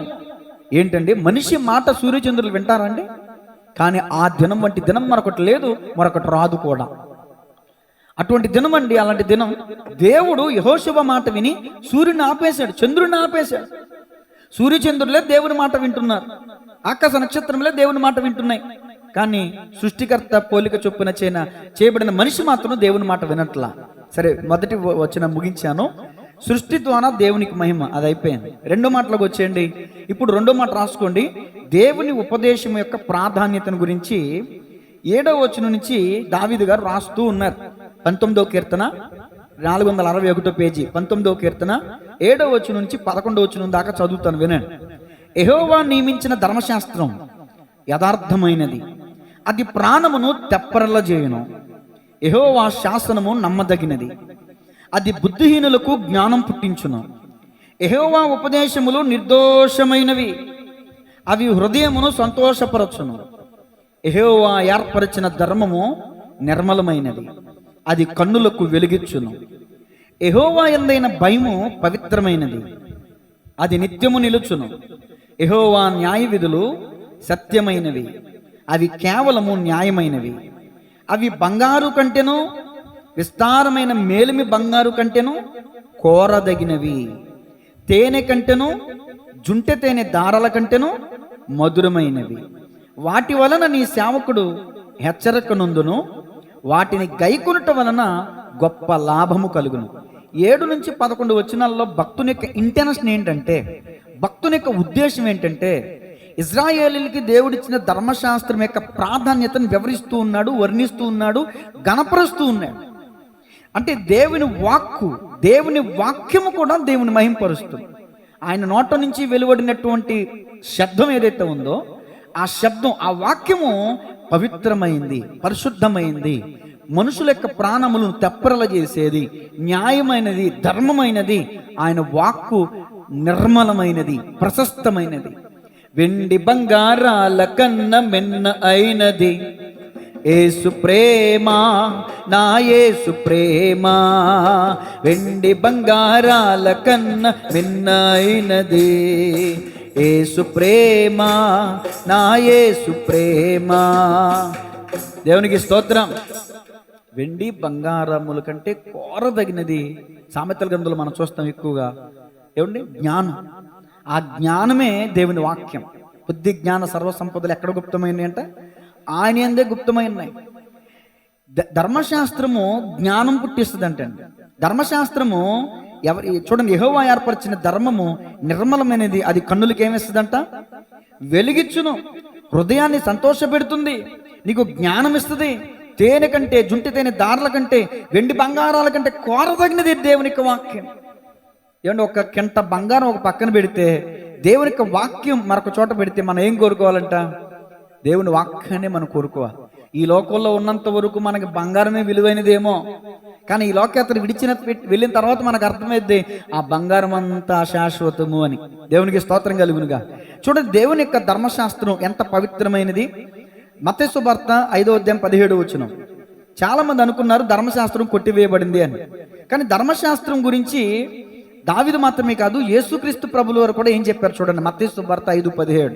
ఏంటండి, మనిషి మాట సూర్యచంద్రులు వింటారండి? కానీ ఆ దినం వంటి దినం మరొకటి లేదు, మరొకటి రాదు కూడా. అటువంటి దినం అండి, అలాంటి దినం. దేవుడు యెహోషువ మాట విని సూర్యుని ఆపేశాడు, చంద్రుడిని ఆపేశాడు. సూర్యచంద్రులే దేవుని మాట వింటున్నారు, ఆకాశ నక్షత్రములే దేవుని మాట వింటున్నాయి. కానీ సృష్టికర్త పోలిక చొప్పున చేయబడిన మనిషి మాత్రం దేవుని మాట వినట్లా. సరే, మొదటి వచనం ముగించాను. సృష్టి ద్వారా దేవునికి మహిమ, అది అయిపోయింది. రెండో మాటలోకి వచ్చేయండి. ఇప్పుడు రెండో మాట రాసుకోండి. దేవుని ఉపదేశం యొక్క ప్రాధాన్యతను గురించి 7వ వచనం నుంచి దావీదు గారు రాస్తూ ఉన్నారు. 19వ కీర్తన 461 పేజీ, 19వ కీర్తన 7వ వచనం నుంచి 11వ వచనం దాకా చదువుతాను, వినండి. యెహోవా నియమించిన ధర్మశాస్త్రం యథార్థమైనది, అది ప్రాణమును తెప్పరల చేయును. యెహోవా శాసనము నమ్మదగినది, అది బుద్ధిహీనులకు జ్ఞానం పుట్టించును. యెహోవా ఉపదేశములు నిర్దోషమైనవి, అవి హృదయమును సంతోషపరచును. యెహోవా ఏర్పరిచిన ధర్మము నిర్మలమైనది, అది కన్నులకు వెలుగిచ్చును. యెహోవా యందైన భయము పవిత్రమైనది, అది నిత్యము నిలుచును. యెహోవా న్యాయ విధులు సత్యమైనవి, అవి కేవలము న్యాయమైనవి. అవి బంగారు కంటెను, విస్తారమైన మేలిమి బంగారు కంటెను కోరదగినవి. తేనె కంటెను, జుంటె తేనె దారల కంటెను మధురమైనవి. వాటి వలన నీ సేవకుడు హెచ్చరిక నొందును, వాటిని గైకొనుట వలన గొప్ప లాభము కలుగును. 7 నుంచి 11 వచనాల్లో భక్తుని యొక్క ఇంటెన్షన్ ఏంటంటే, భక్తుని యొక్క ఉద్దేశం ఏంటంటే, ఇజ్రాయేలీలకి దేవుడిచ్చిన ధర్మశాస్త్రం యొక్క ప్రాధాన్యతను వివరిస్తూ ఉన్నాడు, వర్ణిస్తూ ఉన్నాడు, గణపరుస్తూ ఉన్నాడు. అంటే దేవుని వాక్యము కూడా దేవుని మహింపరుస్తుంది. ఆయన నోట నుంచి వెలువడినటువంటి శబ్దం ఏదైతే ఉందో ఆ శబ్దం, ఆ వాక్యము పవిత్రమైంది, పరిశుద్ధమైంది, మనుషుల యొక్క ప్రాణములను తెప్పరల చేసేది, న్యాయమైనది, ధర్మమైనది. ఆయన వాక్కు నిర్మలమైనది, ప్రశస్తమైనది. వెండి బంగారాల కన్న మిన్న అయినది యేసు ప్రేమ, నా యేసు ప్రేమ. వెండి బంగారాల కన్న మిన్న అయినది యేసు ప్రేమ, నా యేసు ప్రేమ. దేవునికి స్తోత్రం. వెండి బంగారముల కంటే కోరదగినది. సామెతల గ్రంథంలో మనం చూస్తాం ఎక్కువగా ఏమండి, జ్ఞానం. ఆ జ్ఞానమే దేవుని వాక్యం. బుద్ధి జ్ఞాన సర్వసంపదలు ఎక్కడ గుప్తమైనవి అంటే ఆయన యందే గుప్తమైనవి. ధర్మశాస్త్రము జ్ఞానం పుట్టిస్తుంది అంటే, ధర్మశాస్త్రము చూడండి, యెహోవా ఏర్పరిచిన ధర్మము నిర్మలమైనది, అది కన్నులకి ఏమిస్తుందంట? వెలిగిచ్చును. హృదయాన్ని సంతోషపెడుతుంది, నీకు జ్ఞానం ఇస్తుంది. తేనె కంటే, జుంటి తేనె దారుల కంటే, వెండి బంగారాల కంటే కోరదగినది దేవుని యొక్క వాక్యం. ఏమంటే, ఒక కింట బంగారం ఒక పక్కన పెడితే దేవుని యొక్క వాక్యం మరొక చోట పెడితే మనం ఏం కోరుకోవాలంట? దేవుని వాక్యాన్ని మనం కోరుకోవాలి. ఈ లోకంలో ఉన్నంత వరకు మనకి బంగారమే విలువైనదేమో, కానీ ఈ లోకయాత్ర వెళ్ళిన తర్వాత మనకు అర్థమైద్ది ఆ బంగారం అంతా శాశ్వతము అని. దేవునికి స్తోత్రం కలుగునుగా. చూడండి, దేవుని యొక్క ధర్మశాస్త్రం ఎంత పవిత్రమైనది. మత్తయి సువార్త 5:17. చాలా మంది అనుకున్నారు ధర్మశాస్త్రం కొట్టివేయబడింది అని, కానీ ధర్మశాస్త్రం గురించి దావీదు మాత్రమే కాదు, యేసుక్రీస్తు ప్రభుల వారు కూడా ఏం చెప్పారు చూడండి. మత్తయి సువార్త 5:17.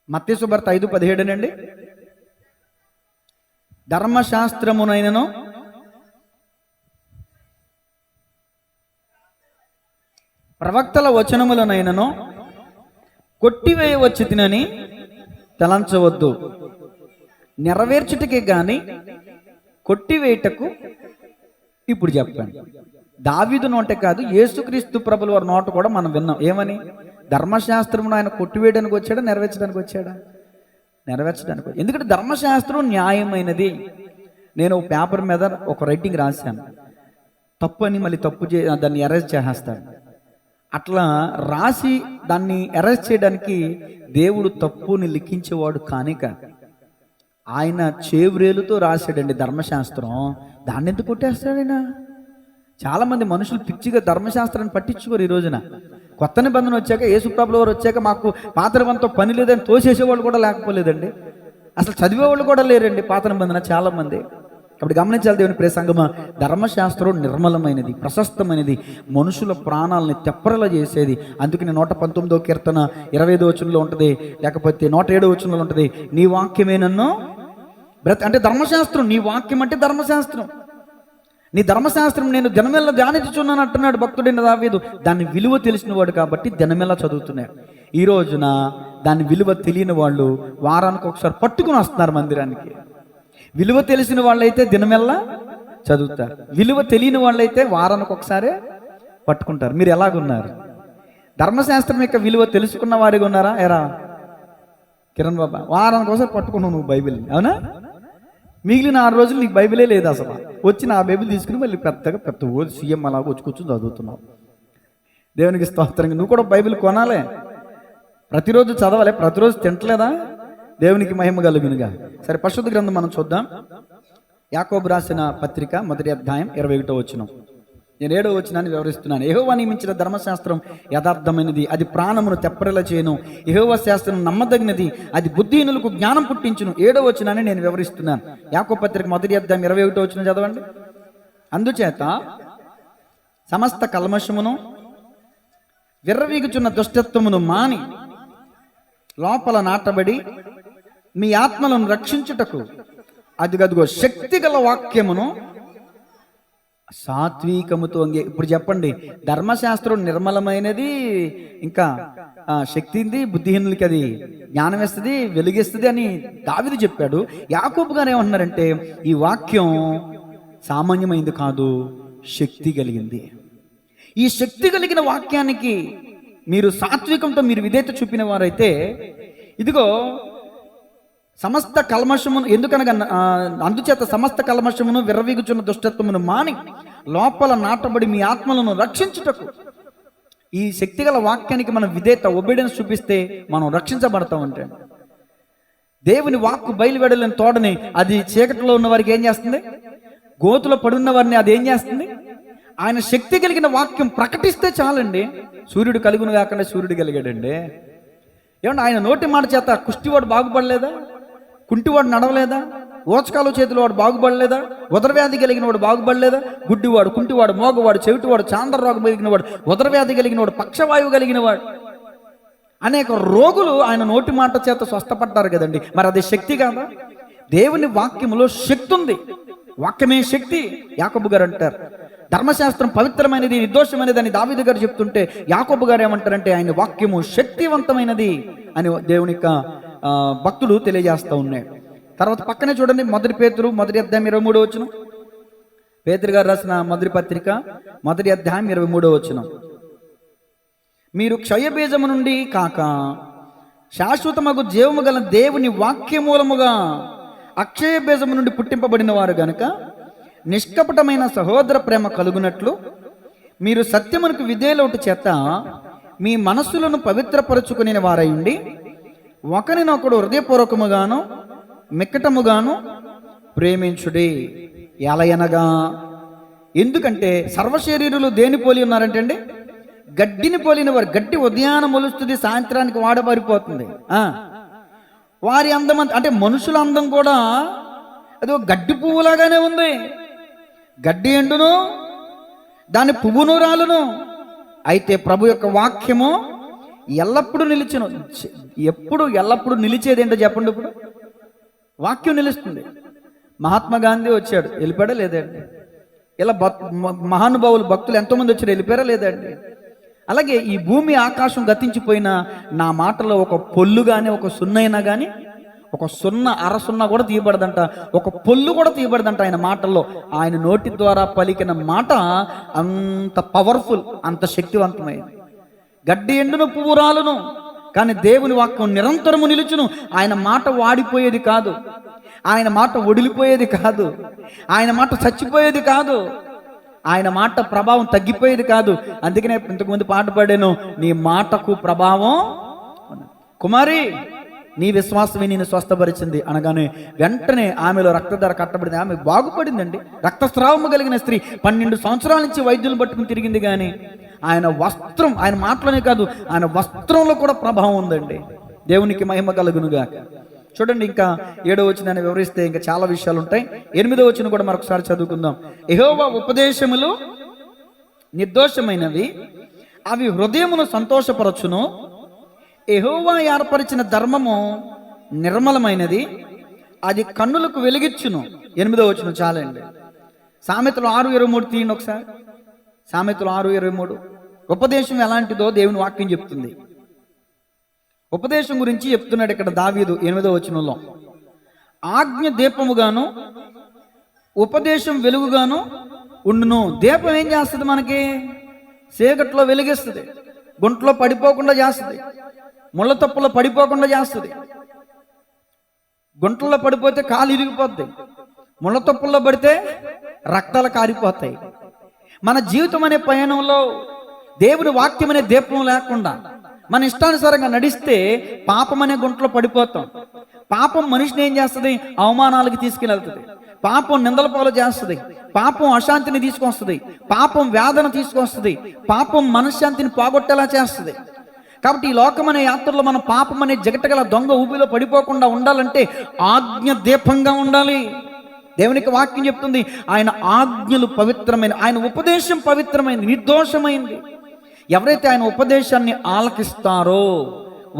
మత్తయి సువార్త 5:17 అండి. ధర్మశాస్త్రమునైనను ప్రవక్తల వచనములనైనను కొట్టివేయవచ్చు తినని తలంచవద్దు, నెరవేర్చుటకే గాని కొట్టివేయటకు. ఇప్పుడు చెప్పండి, దావీదు నోట కాదు, యేసుక్రీస్తు ప్రభుల వారి నోట కూడా మనం విన్నాం. ఏమని? ధర్మశాస్త్రమును ఆయన కొట్టివేయడానికి వచ్చాడా, నెరవేర్చడానికి వచ్చాడా? నెరవేర్చడానికి. ఎందుకంటే ధర్మశాస్త్రం న్యాయమైనది. నేను పేపర్ మీద ఒక రైటింగ్ రాశాను, తప్పు అని మళ్ళీ తప్పు దాన్ని ఎరేజ్ చేసేస్తాను. అట్లా రాసి దాన్ని ఎరేజ్ చేయడానికి దేవుడు తప్పుని లిఖించేవాడు కానిక ఆయన చేవ్రేలుతో రాశాడండి ధర్మశాస్త్రం. దాన్ని ఎందుకు కొట్టేస్తాడైనా? చాలా మంది మనుషులు పిచ్చిగా ధర్మశాస్త్రాన్ని పట్టించుకోరు. ఈ రోజున కొత్త నిబంధన వచ్చాక, యేసుప్రభుల వారు వచ్చాక మాకు పాత నిబంధనతో పని లేదని తోసేసేవాళ్ళు కూడా లేకపోలేదండి. అసలు చదివేవాళ్ళు కూడా లేరండి పాత నిబంధన చాలా మంది. కాబట్టి గమనించాలి దేవుని ప్రియ సంగమా, ధర్మశాస్త్రం నిర్మలమైనది, ప్రశస్తమైనది, మనుషుల ప్రాణాలని తెప్పరలా చేసేది. అందుకని 119వ కీర్తన 25వ వచనంలో ఉంటుంది, లేకపోతే 107వ వచనంలో ఉంటుంది, నీ వాక్యమే నన్ను అంటే ధర్మశాస్త్రం. నీ వాక్యం అంటే ధర్మశాస్త్రం. నీ ధర్మశాస్త్రం నేను దినమెల్ల ధ్యానించుచున్నాను అంటున్నాడు భక్తుడైన దావీదు. దాని విలువ తెలిసిన వాడు కాబట్టి దినమెల్ల చదువుతున్నాడు. ఈ రోజున దాని విలువ తెలియని వాళ్ళు వారానికి ఒకసారి పట్టుకుని వస్తున్నారు మందిరానికి. విలువ తెలిసిన వాళ్ళైతే దినమెల్లా చదువుతారు, విలువ తెలియని వాళ్ళైతే వారానికి ఒకసారి పట్టుకుంటారు. మీరు ఎలాగున్నారు? ధర్మశాస్త్రం యొక్క విలువ తెలుసుకున్న వారిగా ఉన్నారా? ఎరా కిరణ్ బాబా, వారానికి ఒకసారి పట్టుకున్నావు నువ్వు బైబిల్, అవునా? మిగిలిన 6 రోజులు నీకు బైబిలే లేదు అసలు. వచ్చి నా బైబిల్ తీసుకుని మళ్ళీ పెద్ద సీఎం అలా వచ్చి కూర్చొని చదువుతున్నావు. దేవునికి స్తోత్రంగా. నువ్వు కూడా బైబిల్ కొనాలే, ప్రతిరోజు చదవాలి, ప్రతిరోజు తింటలేదా? దేవునికి మహిమ కలుగునుగా. సరే, పరిశుద్ధ గ్రంథం మనం చూద్దాం. యాకోబు రాసిన పత్రిక 1వ అధ్యాయం 21వ వచనం. నేను 7వ వచనాన్ని వివరిస్తున్నాను. యెహోవా నియమించిన ధర్మశాస్త్రం యథార్థమైనది, అది ప్రాణమును తెప్పరిల చేయను. యెహోవా శాస్త్రం నమ్మదగినది, అది బుద్ధిహీనులకు జ్ఞానం పుట్టించును. 7వ వచనాన్ని నేను వివరిస్తున్నాను. యాకోబు పత్రిక 1వ అధ్యాయం 21వ వచనం చదవండి. అందుచేత సమస్త కల్మషమును విర్రవీగుచున్న దుష్టత్వమును మాని లోపల నాటబడి మీ ఆత్మలను రక్షించుటకు అదిగదిగో శక్తిగల వాక్యమును సాత్వికముతో ఇప్పుడు చెప్పండి, ధర్మశాస్త్రం నిర్మలమైనది, ఇంకా శక్తింది, బుద్ధిహీనులకి అది జ్ఞానం ఇస్తుంది, వెలుగిస్తుంది అని దావీదు చెప్పాడు. యాకోబు గారు ఏమంటున్నారంటే ఈ వాక్యం సామాన్యమైంది కాదు, శక్తి కలిగింది. ఈ శక్తి కలిగిన వాక్యానికి మీరు సాత్వికంతో మీరు విధేయత చూపిన వారైతే ఇదిగో సమస్త కల్మషమును, ఎందుకనగా అందుచేత సమస్త కల్మషమును విర్రవీగుచున్న దుష్టత్వమును మాని లోపల నాటబడి మీ ఆత్మలను రక్షించుటకు. ఈ శక్తిగల వాక్యానికి మనం విధేయత, ఒబీడియన్స్ చూపిస్తే మనం రక్షించబడతాం. అంటే దేవుని వాక్కు బయలువెడలేని తోడని అది చీకటిలో ఉన్న వారికి ఏం చేస్తుంది? గోతులో పడున్న వారిని అది ఏం చేస్తుంది? ఆయన శక్తి కలిగిన వాక్యం ప్రకటిస్తే చాలండి. సూర్యుడు కలుగును కాకుండా సూర్యుడు కలిగాడండి. ఏమన్నా ఆయన నోటి మాట చేత కుష్టివాడు బాగుపడలేదా? కుంటివాడు నడవలేదా? ఓచకాలు చేతులు వాడు బాగుపడలేదా? ఉదరవ్యాధి కలిగిన వాడు బాగుపడలేదా? గుడ్డివాడు, కుంటివాడు, మోగవాడు, చెవిటివాడు, చాంద్ర రోగం కలిగిన వాడు, ఉదరవ్యాధి కలిగిన వాడు, పక్షవాయువు కలిగిన వాడు, అనేక రోగులు ఆయన నోటి మాట చేత స్వస్థపడ్డారు కదండి. మరి అది శక్తి కాదా? దేవుని వాక్యములో శక్తి ఉంది. వాక్యమే శక్తి. యాకోబు గారు అంటారు ధర్మశాస్త్రం పవిత్రమైనది, నిర్దోషమైనది అని దావీదు గారు చెప్తుంటే యాకోబు గారు ఏమంటారంటే ఆయన వాక్యము శక్తివంతమైనది అని దేవుని యొక్క భక్తులు తెలియజేస్తూ ఉన్నాయి. తర్వాత పక్కనే చూడండి, 1 పేతురు 1వ అధ్యాయం 23వ వచనం. పేతురు గారు రాసిన 1వ పత్రిక 1వ అధ్యాయం 23వ వచనం. మీరు క్షయబీజము నుండి కాక శాశ్వతమగు జీవము గల దేవుని వాక్య మూలముగా అక్షయ బీజము నుండి పుట్టింపబడిన వారు గనుక నిష్కపటమైన సహోదర ప్రేమ కలుగునట్లు మీరు సత్యమునకు విధేయులవుట చేత మీ మనస్సులను పవిత్రపరచుకునే వారై ఉండి ఒకరినొకడు హృదయపూర్వకముగాను మిక్కటముగాను ప్రేమించుడి. ఎలయనగా, ఎందుకంటే సర్వశరీరులు దేని పోలి ఉన్నారంటే అండి, గడ్డిని పోలిన వారు. గడ్డి ఉదయాన మొలుస్తుంది, సాయంత్రానికి వాడబారిపోతుంది. వారి అందం అంటే మనుషుల అందం కూడా అది గడ్డి పువ్వులాగానే ఉంది. గడ్డి ఎండును, దాని పువ్వును రాలును, అయితే ప్రభు యొక్క వాక్యము ఎల్లప్పుడూ నిలిచును. ఎల్లప్పుడూ నిలిచేది ఏంటో చెప్పండి. ఇప్పుడు వాక్యం నిలుస్తుంది. మహాత్మా గాంధీ వచ్చాడు, వెళ్ళిపోయాడా లేదండి? ఇలా మహానుభావులు భక్తులు ఎంతోమంది వచ్చారు, వెళ్ళిపోయారా లేదండి? అలాగే ఈ భూమి ఆకాశం గతించిపోయినా నా మాటలో ఒక పొల్లు కానీ, ఒక సున్నైనా కానీ, ఒక సున్న అర సున్న కూడా తీయబడదంట, ఒక పొల్లు కూడా తీయబడదంట ఆయన మాటల్లో. ఆయన నోటి ద్వారా పలికిన మాట అంత పవర్ఫుల్, అంత శక్తివంతమైంది. గడ్డి ఎండును, పువ్వు రాలును, కానీ దేవుని వాక్యం నిరంతరము నిలుచును. ఆయన మాట వాడిపోయేది కాదు, ఆయన మాట ఒడిలిపోయేది కాదు, ఆయన మాట చచ్చిపోయేది కాదు, ఆయన మాట ప్రభావం తగ్గిపోయేది కాదు. అందుకనే ఇంతకుముందు పాట పాడాను, నీ మాటకు ప్రభావం. కుమారి, నీ విశ్వాసమే నేను స్వస్థపరిచింది అనగానే వెంటనే ఆమెలో రక్తధార కట్టబడింది. ఆమె బాగుపడిందండి. రక్తస్రావము కలిగిన స్త్రీ 12 సంవత్సరాల నుంచి వైద్యులు పట్టుకుని తిరిగింది. కానీ ఆయన వస్త్రం, ఆయన మాటలోనే కాదు, ఆయన వస్త్రంలో కూడా ప్రభావం ఉందండి. దేవునికి మహిమ కలుగునుగా. చూడండి, ఇంకా 7వ వచనాన్ని వివరిస్తే ఇంకా చాలా విషయాలు ఉంటాయి. 8వ వచనం కూడా మరొకసారి చదువుకుందాం. యెహోవా ఉపదేశములు నిర్దోషమైనవి, అవి హృదయమును సంతోషపరచును. యెహోవా ఏర్పరిచిన ధర్మము నిర్మలమైనది, అది కన్నులకు వెలిగిచ్చును. 8వ వచనం చాలండి. సామెతలు 6:23 తీయండి ఒకసారి. సామెతలు 6:23. ఉపదేశం ఎలాంటిదో దేవుని వాక్యం చెప్తుంది. ఉపదేశం గురించి చెప్తున్నాడు ఇక్కడ దావీదు 8వ వచనంలో. ఆజ్ఞ దీపముగాను, ఉపదేశం వెలుగుగాను ఉండును. దీపం ఏం చేస్తుంది? మనకి చీకట్లో వెలిగిస్తుంది, గుంటలో పడిపోకుండా చేస్తుంది, ముళ్ళ తప్పులో పడిపోకుండా చేస్తుంది. గుంటల్లో పడిపోతే కాలు ఇరిగిపోద్ది, ముళ్ళ తప్పుల్లో పడితే రక్తాలు కారిపోతాయి. మన జీవితం అనే పయనంలో దేవుని వాక్యం అనే దీపం లేకుండా మన ఇష్టానుసారంగా నడిస్తే పాపం అనే గుంటలో పడిపోతాం. పాపం మనిషిని ఏం చేస్తుంది? అవమానాలకి తీసుకెళ్తుంది. పాపం నిందల పాలు చేస్తుంది. పాపం అశాంతిని తీసుకొస్తుంది. పాపం వేదన తీసుకొస్తుంది. పాపం మనశ్శాంతిని పోగొట్టేలా చేస్తుంది. కాబట్టి ఈ లోకం అనే యాత్రలో మనం పాపం అనే జగటగల దొంగ ఊబిలో పడిపోకుండా ఉండాలంటే ఆజ్ఞ దీపంగా ఉండాలి. దేవునికి వాక్యం చెప్తుంది, ఆయన ఆజ్ఞలు పవిత్రమైన, ఆయన ఉపదేశం పవిత్రమైంది, నిర్దోషమైంది. ఎవరైతే ఆయన ఉపదేశాన్ని ఆలకిస్తారో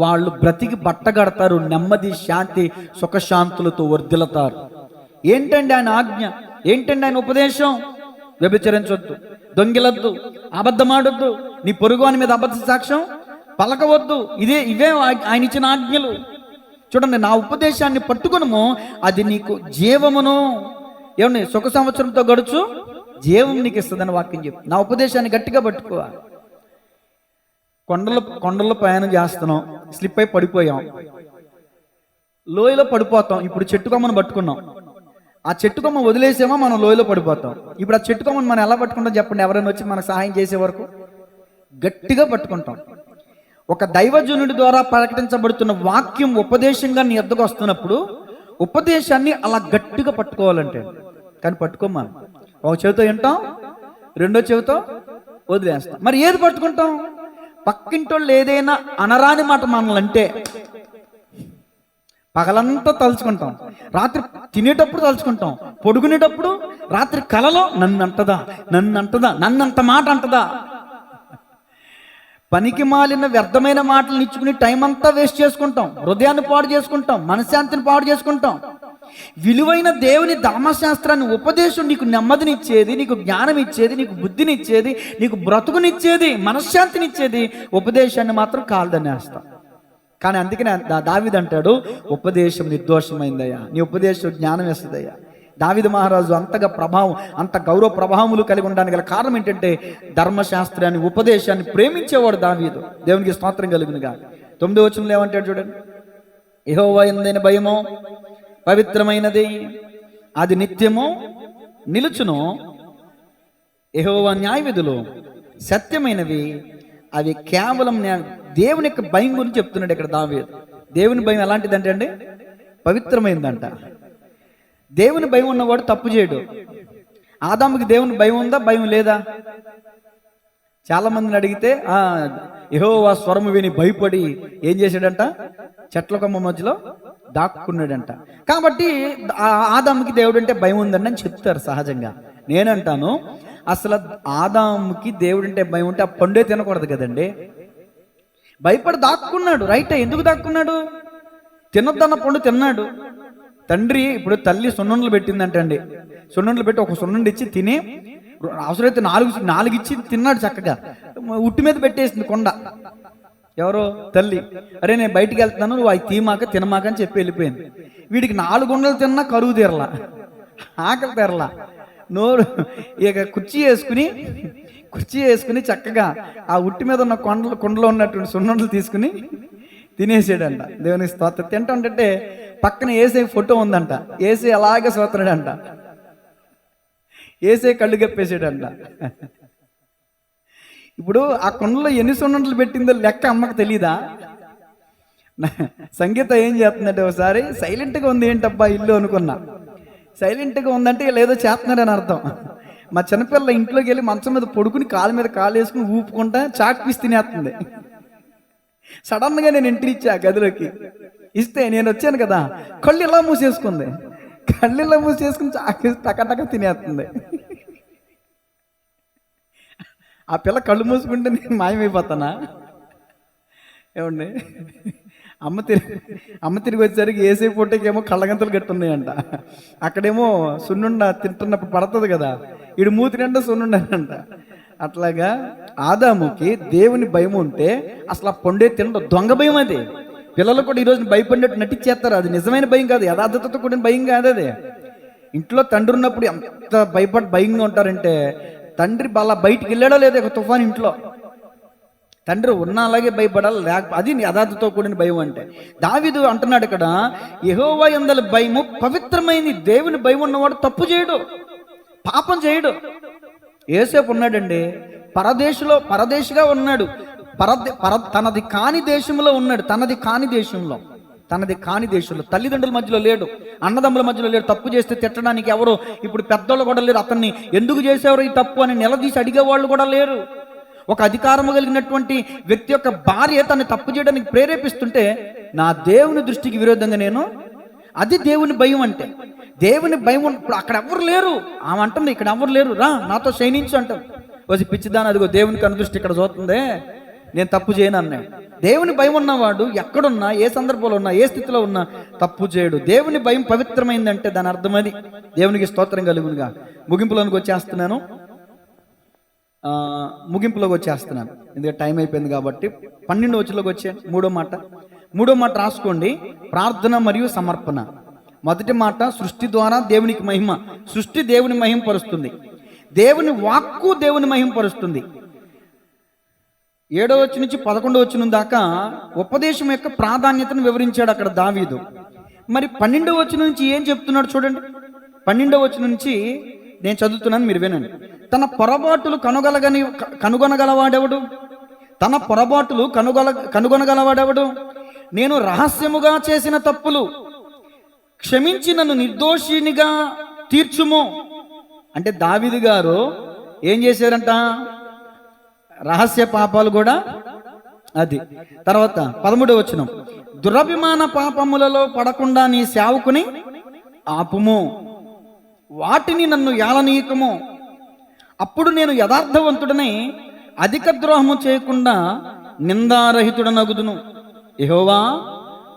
వాళ్ళు బ్రతికి బట్టగడతారు, నెమ్మది, శాంతి, సుఖశాంతులతో వర్ధిల్లుతారు. ఏంటండి ఆయన ఆజ్ఞ? ఏంటండి ఆయన ఉపదేశం? వ్యభిచరించొద్దు, దొంగిలొద్దు, అబద్ధమాడొద్దు, నీ పొరుగువాని మీద అబద్ధ సాక్ష్యం పలకవద్దు. ఇవే ఆయన ఇచ్చిన ఆజ్ఞలు. చూడండి, నా ఉపదేశాన్ని పట్టుకునము, అది నీకు జీవమును, ఏమన్నా సుఖ సంవత్సరంతో గడుచు జీవం నీకు ఇస్తుందని వాక్యం చెప్పు. నా ఉపదేశాన్ని గట్టిగా పట్టుకోవాలి. కొండల్లో ప్రయాణం చేస్తున్నాం, స్లిప్ అయి పడిపోయాం, లోయలో పడిపోతాం. ఇప్పుడు చెట్టు కొమ్మను పట్టుకున్నాం, ఆ చెట్టు కొమ్మ వదిలేసేమో మనం లోయలో పడిపోతాం. ఇప్పుడు ఆ చెట్టు కొమ్మను మనం ఎలా పట్టుకుంటాం చెప్పండి? ఎవరైనా వచ్చి మనకు సహాయం చేసే వరకు గట్టిగా పట్టుకుంటాం. ఒక దైవజనుడి ద్వారా ప్రకటించబడుతున్న వాక్యం ఉపదేశంగా నీ ఎద్దకు వస్తున్నప్పుడు ఉపదేశాన్ని అలా గట్టిగా పట్టుకోవాలంటే, కానీ పట్టుకోమా. ఒక చెవితో వింటాం, రెండో చెవితో వదిలేస్తాం. మరి ఏది పట్టుకుంటాం? పక్కింటోళ్ళు ఏదైనా అనరాని మాట మనలంటే పగలంతా తలుచుకుంటాం, రాత్రి తినేటప్పుడు తలుచుకుంటాం, పొడుగునేటప్పుడు, రాత్రి కలలో నన్నంటదా, నన్నంత మాట అంటదా. పనికి మాలిన వ్యర్థమైన మాటలు ఇచ్చుకుని టైం అంతా వేస్ట్ చేసుకుంటాం, హృదయాన్ని పాడు చేసుకుంటాం, మనశ్శాంతిని పాడు చేసుకుంటాం. విలువైన దేవుని ధర్మశాస్త్రాన్ని, ఉపదేశం నీకు నెమ్మదినిచ్చేది, నీకు జ్ఞానం ఇచ్చేది, నీకు బుద్ధినిచ్చేది, నీకు బ్రతుకునిచ్చేది, మనశ్శాంతినిచ్చేది ఉపదేశాన్ని మాత్రం కాల్దనేస్తాం. కానీ అందుకనే దావీదు అంటాడు, ఉపదేశం నిర్దోషమైందయ్యా, నీ ఉపదేశం జ్ఞానం ఇస్తుందయ్యా. దావీదు మహారాజు అంతగా ప్రభావం, అంత గౌరవ ప్రభావములు కలిగి ఉండడానికి గల కారణం ఏంటంటే ధర్మశాస్త్రాన్ని, ఉపదేశాన్ని ప్రేమించేవాడు దావీదు. దేవునికి స్తోత్రం కలుగునుగా. 9వ వచనంలో ఏమంటాడు చూడండి, యెహోవా యందైన భయము పవిత్రమైనది, అది నిత్యము నిలుచును. యెహోవా న్యాయవిధులు సత్యమైనవి, అవి కేవలం దేవుని యొక్క భయం గురించి చెప్తున్నాడు ఇక్కడ దావీదు. దేవుని భయం ఎలాంటిదంటే అండి, పవిత్రమైందంట. దేవుని భయం ఉన్నవాడు తప్పు చేయడు. ఆదాముకి దేవుని భయం ఉందా, భయం లేదా? చాలా మందిని అడిగితే యెహోవా స్వరము విని భయపడి ఏం చేశాడంట, చెట్ల కొమ్మ మధ్యలో దాక్కున్నాడంట. కాబట్టి ఆదాముకి దేవుడు అంటే భయం ఉందని అని చెప్తారు సహజంగా. నేనంటాను, అసలు ఆదాముకి దేవుడు అంటే భయం ఉంటే ఆ పండే తినకూడదు కదండి. భయపడి దాక్కున్నాడు. రైటే, ఎందుకు దాక్కున్నాడు? తినొద్దన్న పండు తిన్నాడు. తండ్రి ఇప్పుడు తల్లి సున్నుండలు పెట్టిందంటండి. సున్నుండలు పెట్టి ఒక సున్నుండి ఇచ్చి తిని, అవసరమైతే నాలుగు ఇచ్చి తిన్నాడు చక్కగా. ఉట్టి మీద పెట్టేసింది కొండ. ఎవరో తల్లి. అరే నేను బయటికి వెళ్తున్నాను, నువ్వు అవి తినమాక అని చెప్పి వెళ్ళిపోయింది. వీడికి 4 గుండలు తిన్నా కరువు తీరలా, ఆకలి తీరలా. నోరు ఇక కుర్చీ వేసుకుని చక్కగా ఆ ఉట్టి మీద ఉన్న కొండలో ఉన్నటువంటి సున్నుండలు తీసుకుని తినేసాడంట. దేవునికి స్తోత్రం. తింటుంటే పక్కన ఏసే ఫోటో ఉందంట. ఏసే అలాగే సోతున్నాడంట. ఏసే కళ్ళు కప్పేసాడంట. ఇప్పుడు ఆ కొండలో ఎన్ని సున్నుండలు పెట్టిందో లెక్క అమ్మకు తెలీదా? సంగీత ఏం చేస్తుందంటే, ఒకసారి సైలెంట్గా ఉంది, ఏంటబ్బా ఇల్లు అనుకున్నా. సైలెంట్గా ఉందంటే లేదో చేస్తున్నారని అర్థం. మా చిన్నపిల్ల ఇంట్లోకి వెళ్ళి మంచం మీద పడుకుని కాలు మీద కాలు వేసుకుని ఊపుకుంటా చాక్ పీస్ తినేస్తుంది. సడన్గా నేను ఎంట్రీ ఇచ్చా గదిలోకి. ఇస్తే నేను వచ్చాను కదా, కళ్ళు ఇలా మూసేసుకుంది. చాక్ పీస్ టక తినేస్తుంది. ఆ పిల్ల కళ్ళు మూసుకుంటే నేను మాయమైపోతానా? ఏమండి, అమ్మ తిరిగి వచ్చేసరికి ఏసే పూటకేమో కళ్ళగంతలు గట్టున్నాయంట. అక్కడేమో సున్నుండ తింటున్నప్పుడు పడుతుంది కదా, ఈడు మూతి నిండా సున్నుండనంట. అట్లాగా ఆదాముకి దేవుని భయం ఉంటే అసలు ఆ పండే తినడం దొంగ భయం. అది పిల్లలు కూడా ఈరోజు భయపడినట్టు నటించేస్తారు. అది నిజమైన భయం కాదు, యథార్థతతో కూడిన భయం కాదు అది. ఇంట్లో తండ్రి ఉన్నప్పుడు ఎంత భయంగా ఉంటారంటే, తండ్రి అలా బయటికి వెళ్ళాడో లేదో ఒక తుఫాన్ ఇంట్లో, తండ్రి ఉన్న అలాగే భయపడాలి. అది యథార్థతో కూడిన భయం అంటే. దావీదు అంటున్నాడు ఇక్కడ, యెహోవా యందలి భయము పవిత్రమైంది. దేవుని భయం ఉన్నవాడు తప్పు చేయడు, పాపం చేయడు. యోసేపు ఉన్నాడండి, పరదేశిగా ఉన్నాడు. తనది కాని దేశంలో ఉన్నాడు. తనది కాని దేశంలో తల్లిదండ్రుల మధ్యలో లేడు, అన్నదమ్ముల మధ్యలో లేడు. తప్పు చేస్తే తిట్టడానికి ఎవరు ఇప్పుడు పెద్దోళ్ళు కూడా లేరు. అతన్ని ఎందుకు చేసేవారు ఈ తప్పు అని నిలదీసి అడిగేవాళ్ళు కూడా లేరు. ఒక అధికారము కలిగినటువంటి వ్యక్తి యొక్క భార్య తను తప్పు చేయడానికి ప్రేరేపిస్తుంటే, నా దేవుని దృష్టికి విరోధంగా నేను, అది దేవుని భయం అంటే. దేవుని భయం ఇప్పుడు అక్కడ ఎవరు లేరు. ఆమె అంటుంది, ఇక్కడ ఎవరు లేరు, రా నాతో శయనించు అంటాం. వచ్చి పిచ్చిదాని, అదిగో దేవుని కనుదృష్టి ఇక్కడ చూస్తుందే, నేను తప్పు చేయను అన్నాడు. దేవుని భయం ఉన్నవాడు ఎక్కడున్నా, ఏ సందర్భంలో ఉన్నా, ఏ స్థితిలో ఉన్నా తప్పు చేయడు. దేవుని భయం పవిత్రమైందంటే దాని అర్థం అది. దేవునికి స్తోత్రం కలుగునుగా. ముగింపులోకి వచ్చేస్తున్నాను, ఎందుకంటే టైం అయిపోయింది కాబట్టి. 12వ వచనంలోకి వచ్చే మూడో మాట రాసుకోండి. ప్రార్థన మరియు సమర్పణ. మొదటి మాట, సృష్టి ద్వారా దేవునికి మహిమ. సృష్టి దేవుని మహింపరుస్తుంది, దేవుని వాక్కు దేవుని మహింపరుస్తుంది. 7వ వచనం నుంచి 11వ వచనం దాకా ఉపదేశం యొక్క ప్రాధాన్యతను వివరించాడు అక్కడ దావీదు. మరి 12వ వచనం నుంచి ఏం చెప్తున్నాడు చూడండి. 12వ వచనం నుంచి నేను చదువుతున్నాను, మీరు వినండి. తన పొరపాటులు కనుగొనగలవాడెవడు? నేను రహస్యముగా చేసిన తప్పులు క్షమించి నన్ను నిర్దోషినిగా తీర్చుము. అంటే దావీదు గారు ఏం చేశారంట? రహస్య పాపాలు కూడా. అది తర్వాత 13వ వచనం, దురభిమాన పాపములలో పడకుండా నీ సేవకుని ఆపుము, వాటిని నన్ను ఏలనీయకము. అప్పుడు నేను యథార్థవంతుడనై అధిక ద్రోహము చేయకుండా నిందారహితుడనగుదును. యెహోవా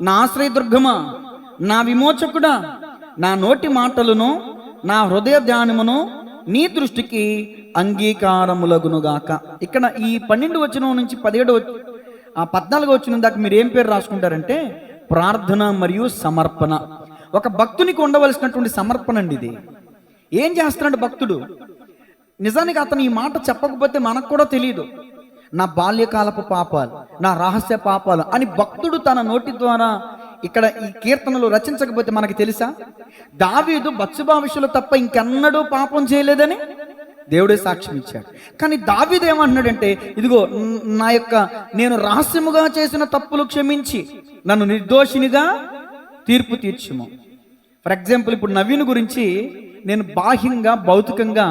నా ఆశ్రయదుర్గమా, నా విమోచకుడా, నా నోటి మాటలను నా హృదయ ధ్యానమును నీ దృష్టికి అంగీకారములగునుగాక. ఇక్కడ ఈ 12వ వచనం నుంచి 14వ వచనం దాకా మీరు ఏం పేరు రాసుకుంటారంటే ప్రార్థన మరియు సమర్పణ. ఒక భక్తునికి ఉండవలసినటువంటి సమర్పణ అండి ఇది. ఏం చేస్తున్నాడు భక్తుడు? నిజానికి అతను ఈ మాట చెప్పకపోతే మనకు కూడా తెలియదు. నా బాల్యకాలపు పాపాలు, నా రహస్య పాపాలు అని భక్తుడు తన నోటి ద్వారా ఇక్కడ ఈ కీర్తనలు రచించకపోతే మనకి తెలుసా? దావీదు బత్షెబా విషయంలో తప్ప ఇంకెన్నడూ పాపం చేయలేదని దేవుడే సాక్ష్యం ఇచ్చాడు. కానీ దావీదు ఏమంటున్నాడంటే, ఇదిగో నేను రహస్యముగా చేసిన తప్పులు క్షమించి నన్ను నిర్దోషినిగా తీర్పు తీర్చుము. ఫర్ ఎగ్జాంపుల్ ఇప్పుడు నవీన్ గురించి నేను బాహ్యంగా భౌతికంగా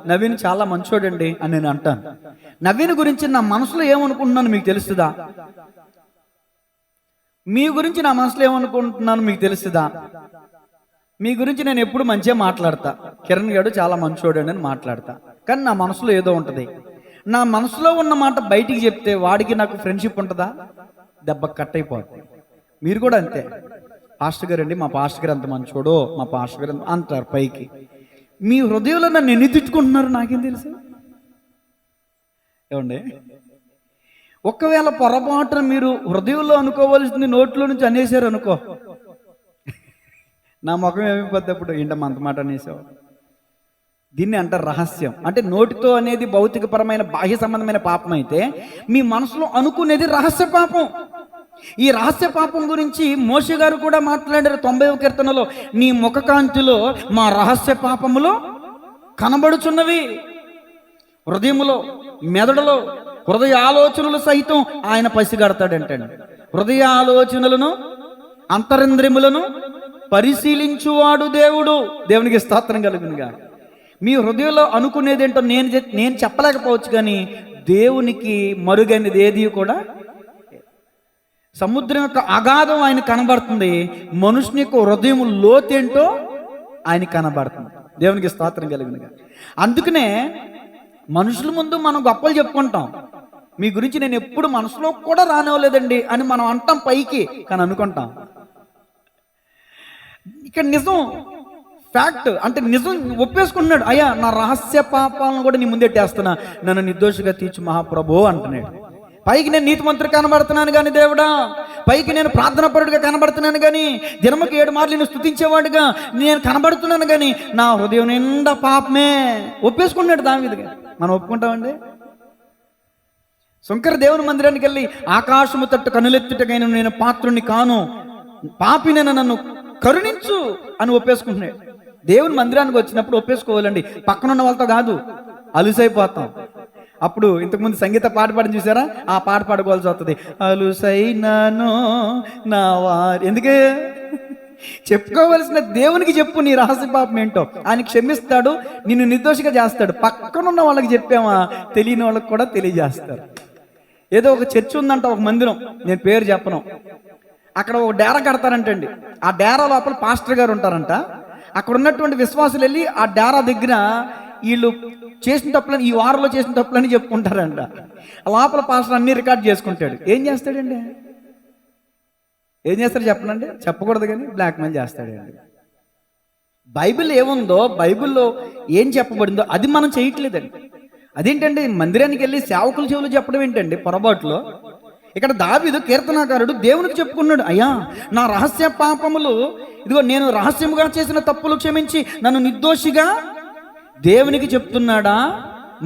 నవీన్ చాలా మంచోడండి అని నేను అంటాను. నవీన్ గురించి నా మనసులో ఏమనుకుంటున్నాను మీకు తెలుస్తుందా? మీ గురించి నా మనసులో ఏమనుకుంటున్నాను మీకు తెలుస్తుందా? మీ గురించి నేను ఎప్పుడు మంచిగా మాట్లాడతా, కిరణ్ గారు చాలా మంచోడండి అని మాట్లాడతా, కానీ నా మనసులో ఏదో ఉంటుంది. నా మనసులో ఉన్న మాట బయటికి చెప్తే వాడికి నాకు ఫ్రెండ్షిప్ ఉంటుందా? దెబ్బ కట్ అయిపోతుంది. మీరు కూడా అంతే. పాస్టర్ గారు అండి, మా పాస్టర్ గారు అంత మంచోడో, మా పాస్టర్ గారు అంటారు పైకి. మీ హృదయంలో నన్ను ఎన్ని తిట్టుకుంటున్నారు నాకేం తెలుసు? ఏమండి, ఒకవేళ పొరపాటున మీరు హృదయంలో అనుకోవాల్సింది నోట్లో నుంచి అనేసారు అనుకో, నా ముఖం ఏమైపోద్ది అప్పుడు? ఏంటమ్మా అంత మాట అనేసావు? దీన్ని అంటారు రహస్యం. అంటే నోటితో అనేది భౌతికపరమైన బాహ్య సంబంధమైన పాపం అయితే, మీ మనసులో అనుకునేది రహస్య పాపం. ఈ రహస్య పాపం గురించి మోషే గారు కూడా మాట్లాడారు 90వ కీర్తనలో, నీ ముఖకాంతిలో మా రహస్య పాపములో కనబడుచున్నవి. హృదయములో, మెదడులో, హృదయ ఆలోచనలు సహితం ఆయన పసిగడతాడంటండి. హృదయ ఆలోచనలను, అంతరింద్రియములను పరిశీలించువాడు దేవుడు. దేవునికి స్తోత్రం కలుగునుగా. మీ హృదయంలో అనుకునేది ఏంటో నేను చెప్పలేకపోవచ్చు, కానీ దేవునికి మరుగైనది ఏది కూడా. సముద్రం యొక్క అగాధం ఆయన కనబడుతుంది, మనుషుని యొక్క హృదయం లోతేంటో ఆయన కనబడుతుంది. దేవునికి స్తోత్రం కలుగునుగా. అందుకనే మనుషుల ముందు మనం గొప్పలు చెప్పుకుంటాం, మీ గురించి నేను ఎప్పుడు మనసులో కూడా రానివ్వలేదండి అని మనం అంటాం పైకి, కానీ అనుకుంటాం. ఇక్కడ నిజం, ఫ్యాక్ట్ అంటే నిజం ఒప్పేసుకుంటున్నాడు. అయ్యా, నా రహస్య పాపాలను కూడా నీ ముందెట్టేస్తున్నా, నన్ను నిర్దోషిగా తీర్చు మహాప్రభు అంటున్నాడు. పైకి నేను నీతిమంతుడు కనబడుతున్నాను కానీ దేవుడా, పైకి నేను ప్రార్థనాపరుడిగా కనబడుతున్నాను కానీ, దినముకి 7 మార్లు నేను స్తుతించేవాడుగా నేను కనబడుతున్నాను కానీ, నా హృదయం నిండా పాపమే. ఒప్పేసుకున్నాడు దావీదుగా. మనం ఒప్పుకుంటామండి? శంకర దేవుని మందిరానికి వెళ్ళి, ఆకాశము తట్టు కనులెత్తుటకైన నేను పాత్రుని కాను, పాపినైన నన్ను కరుణించు అని ఒప్పేసుకుంటున్నాడు. దేవుని మందిరానికి వచ్చినప్పుడు ఒప్పేసుకోవాలండి, పక్కనున్న వాళ్ళతో కాదు, అలుసైపోతాం. అప్పుడు ఇంతకుముందు సంగీత పాట పాడి చూసారా, ఆ పాట పాడుకోవాల్సి వస్తుంది. అలుసైనాను నా వారి, ఎందుకే చెప్పుకోవలసిన దేవునికి చెప్పు నీ రహస్య పాపం ఏంటో, ఆయన క్షమిస్తాడు, నిన్ను నిర్దోషిగా చేస్తాడు. పక్కనున్న వాళ్ళకి చెప్పామా, తెలియని వాళ్ళకి కూడా తెలియజేస్తారు. ఏదో ఒక చర్చ్ ఉందంట, ఒక మందిరం, నేను పేరు చెప్పను, అక్కడ ఒక డేరా కడతారంటండి. ఆ డేరా లోపల పాస్టర్ గారు ఉంటారంట. అక్కడ ఉన్నటువంటి విశ్వాసులు వెళ్ళి ఆ డేరా దగ్గర వీళ్ళు చేసిన తప్పులని, ఈ వారంలో చేసిన తప్పులని చెప్పుకుంటారంట. లోపల పాస్టర్ అన్ని రికార్డ్ చేసుకుంటాడు. ఏం చేస్తాడండి? ఏం చేస్తాడు చెప్పనండి? చెప్పకూడదు కానీ బ్లాక్మెయిల్ చేస్తాడండి. బైబిల్ ఏముందో, బైబిల్లో ఏం చెప్పబడిందో అది మనం చేయట్లేదండి. అదేంటండి, మందిరానికి వెళ్ళి సేవకుల చెవులు చెప్పడం ఏంటండి పొరపాటులో? ఇక్కడ దావీదు కీర్తనాకారుడు దేవునికి చెప్పుకున్నాడు, అయ్యా నా రహస్య పాపములు, ఇదిగో నేను రహస్యముగా చేసిన తప్పులు క్షమించి నన్ను నిర్దోషిగా. దేవునికి చెప్తున్నాడా,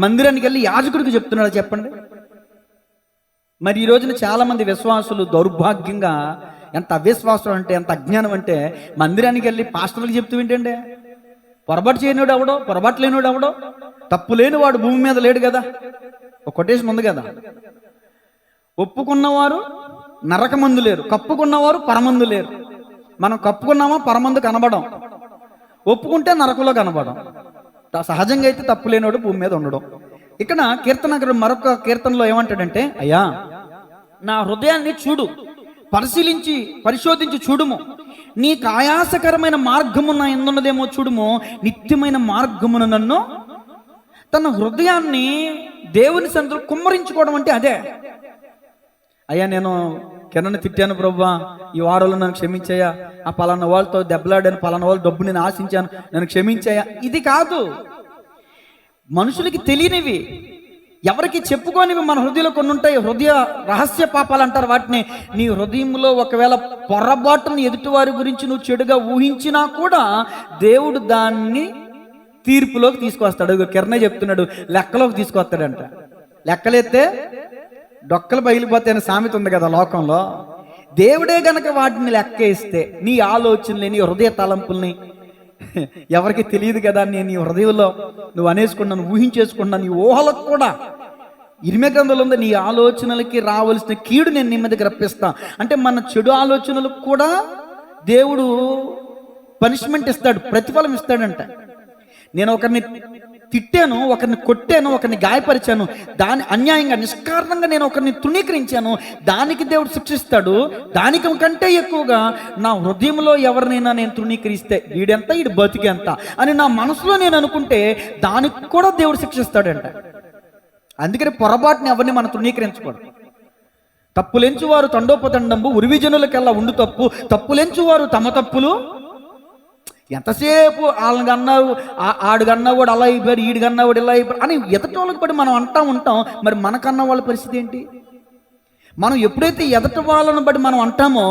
మందిరానికి వెళ్ళి యాజకుడికి చెప్తున్నాడా? చెప్పండి. మరి ఈ రోజున చాలా మంది విశ్వాసులు దౌర్భాగ్యంగా, ఎంత అవిశ్వాసం అంటే, ఎంత అజ్ఞానం అంటే, మందిరానికి వెళ్ళి పాస్టర్లకు చెప్తూ ఏంటంటే, పొరపాటు చేయనివాడు ఎవడో, పొరపాటు లేనివాడు ఎవడో, తప్పు లేనివాడు భూమి మీద లేడు కదా. ఒక కొటేషన్ ఉంది కదా, ఒప్పుకున్నవారు నరకమందు లేరు, కప్పుకున్నవారు పరమందు లేరు. మనం కప్పుకున్నామా పరమందు కనబడం, ఒప్పుకుంటే నరకంలో కనబడం. సహజంగా అయితే తప్పు లేనివాడు భూమి మీద ఉండడం. ఇక్కడ కీర్తనకారుడు మరొక కీర్తనలో ఏమంటాడంటే, అయ్యా నా హృదయాన్ని చూడు, పరిశోధించి చూడుము, నీకు ఆయాసకరమైన మార్గము నా ఎందున్నదేమో చూడుము, నిత్యమైన మార్గమును నన్ను. తన హృదయాన్ని దేవుని సన్నిధిలో కుమ్మరించుకోవడం అంటే అదే. అయ్యా నేను కిరణ్ తిట్టాను ప్రభువా, ఈ వారంలో నన్ను క్షమించాయా, ఆ పలానా వాళ్ళతో దెబ్బలాడాను, పలానా వాళ్ళ డబ్బు నేను ఆశించాను, నన్ను క్షమించాయా. ఇది కాదు, మనుషులకి తెలియనివి, ఎవరికి చెప్పుకోనివి మన హృదయంలో కొన్ని ఉంటాయి. హృదయ రహస్య పాపాలు అంటారు వాటిని. నీ హృదయంలో ఒకవేళ పొరపాటును ఎదుటివారి గురించి నువ్వు చెడుగా ఊహించినా కూడా దేవుడు దాన్ని తీర్పులోకి తీసుకొస్తాడు. కిరణ్ చెప్తున్నాడు, లెక్కలోకి తీసుకొస్తాడంట. లెక్కలెత్తే డొక్కలు బయలుపోతాయని సామెత ఉంది కదా లోకంలో. దేవుడే గనక వాటిని లెక్కేస్తే, నీ ఆలోచనని, నీ హృదయ తలంపుల్ని ఎవరికి తెలియదు కదా, నేను నీ హృదయంలో నువ్వు అనేసుకున్నాను, ఊహించేసుకున్నాను, నీ ఊహలకు కూడా. ఇరిమే గ్రంథంలో ఉంది, నీ ఆలోచనలకి రావాల్సిన కీడు నేను నీ మీదకి రప్పిస్తా. అంటే మన చెడు ఆలోచనలకు కూడా దేవుడు పనిష్మెంట్ ఇస్తాడు, ప్రతిఫలం ఇస్తాడంట. నేను ఒకరిని తిట్టాను, ఒకరిని కొట్టాను, ఒకరిని గాయపరిచాను, దాని అన్యాయంగా నిష్కారణంగా నేను ఒకరిని తృణీకరించాను, దానికి దేవుడు శిక్షిస్తాడు. దానికి కంటే ఎక్కువగా నా హృదయంలో ఎవరినైనా నేను తృణీకరిస్తే వీడెంత, వీడు బతికెంత అని నా మనసులో నేను అనుకుంటే దానికి కూడా దేవుడు శిక్షిస్తాడంట. అందుకని పొరపాటుని ఎవరిని మనం తృణీకరించకూడదు. తప్పులెంచువారు తండోపతండంబు ఉరివిజనులకెల్లా ఉండు తప్పు, తప్పులెంచువారు తమ తప్పులు. ఎంతసేపు వాళ్ళని అన్నావు, ఆడుగన్నా వాడు అలా అయిపోయాడు, ఈడుగన్నా వాడు ఇలా అయిపోయాడు అని ఎదటి వాళ్ళకి పడి మనం అంటా ఉంటాం. మరి మనకన్నా వాళ్ళ పరిస్థితి ఏంటి? మనం ఎప్పుడైతే ఎదటి వాళ్ళని బట్టి మనం అంటామో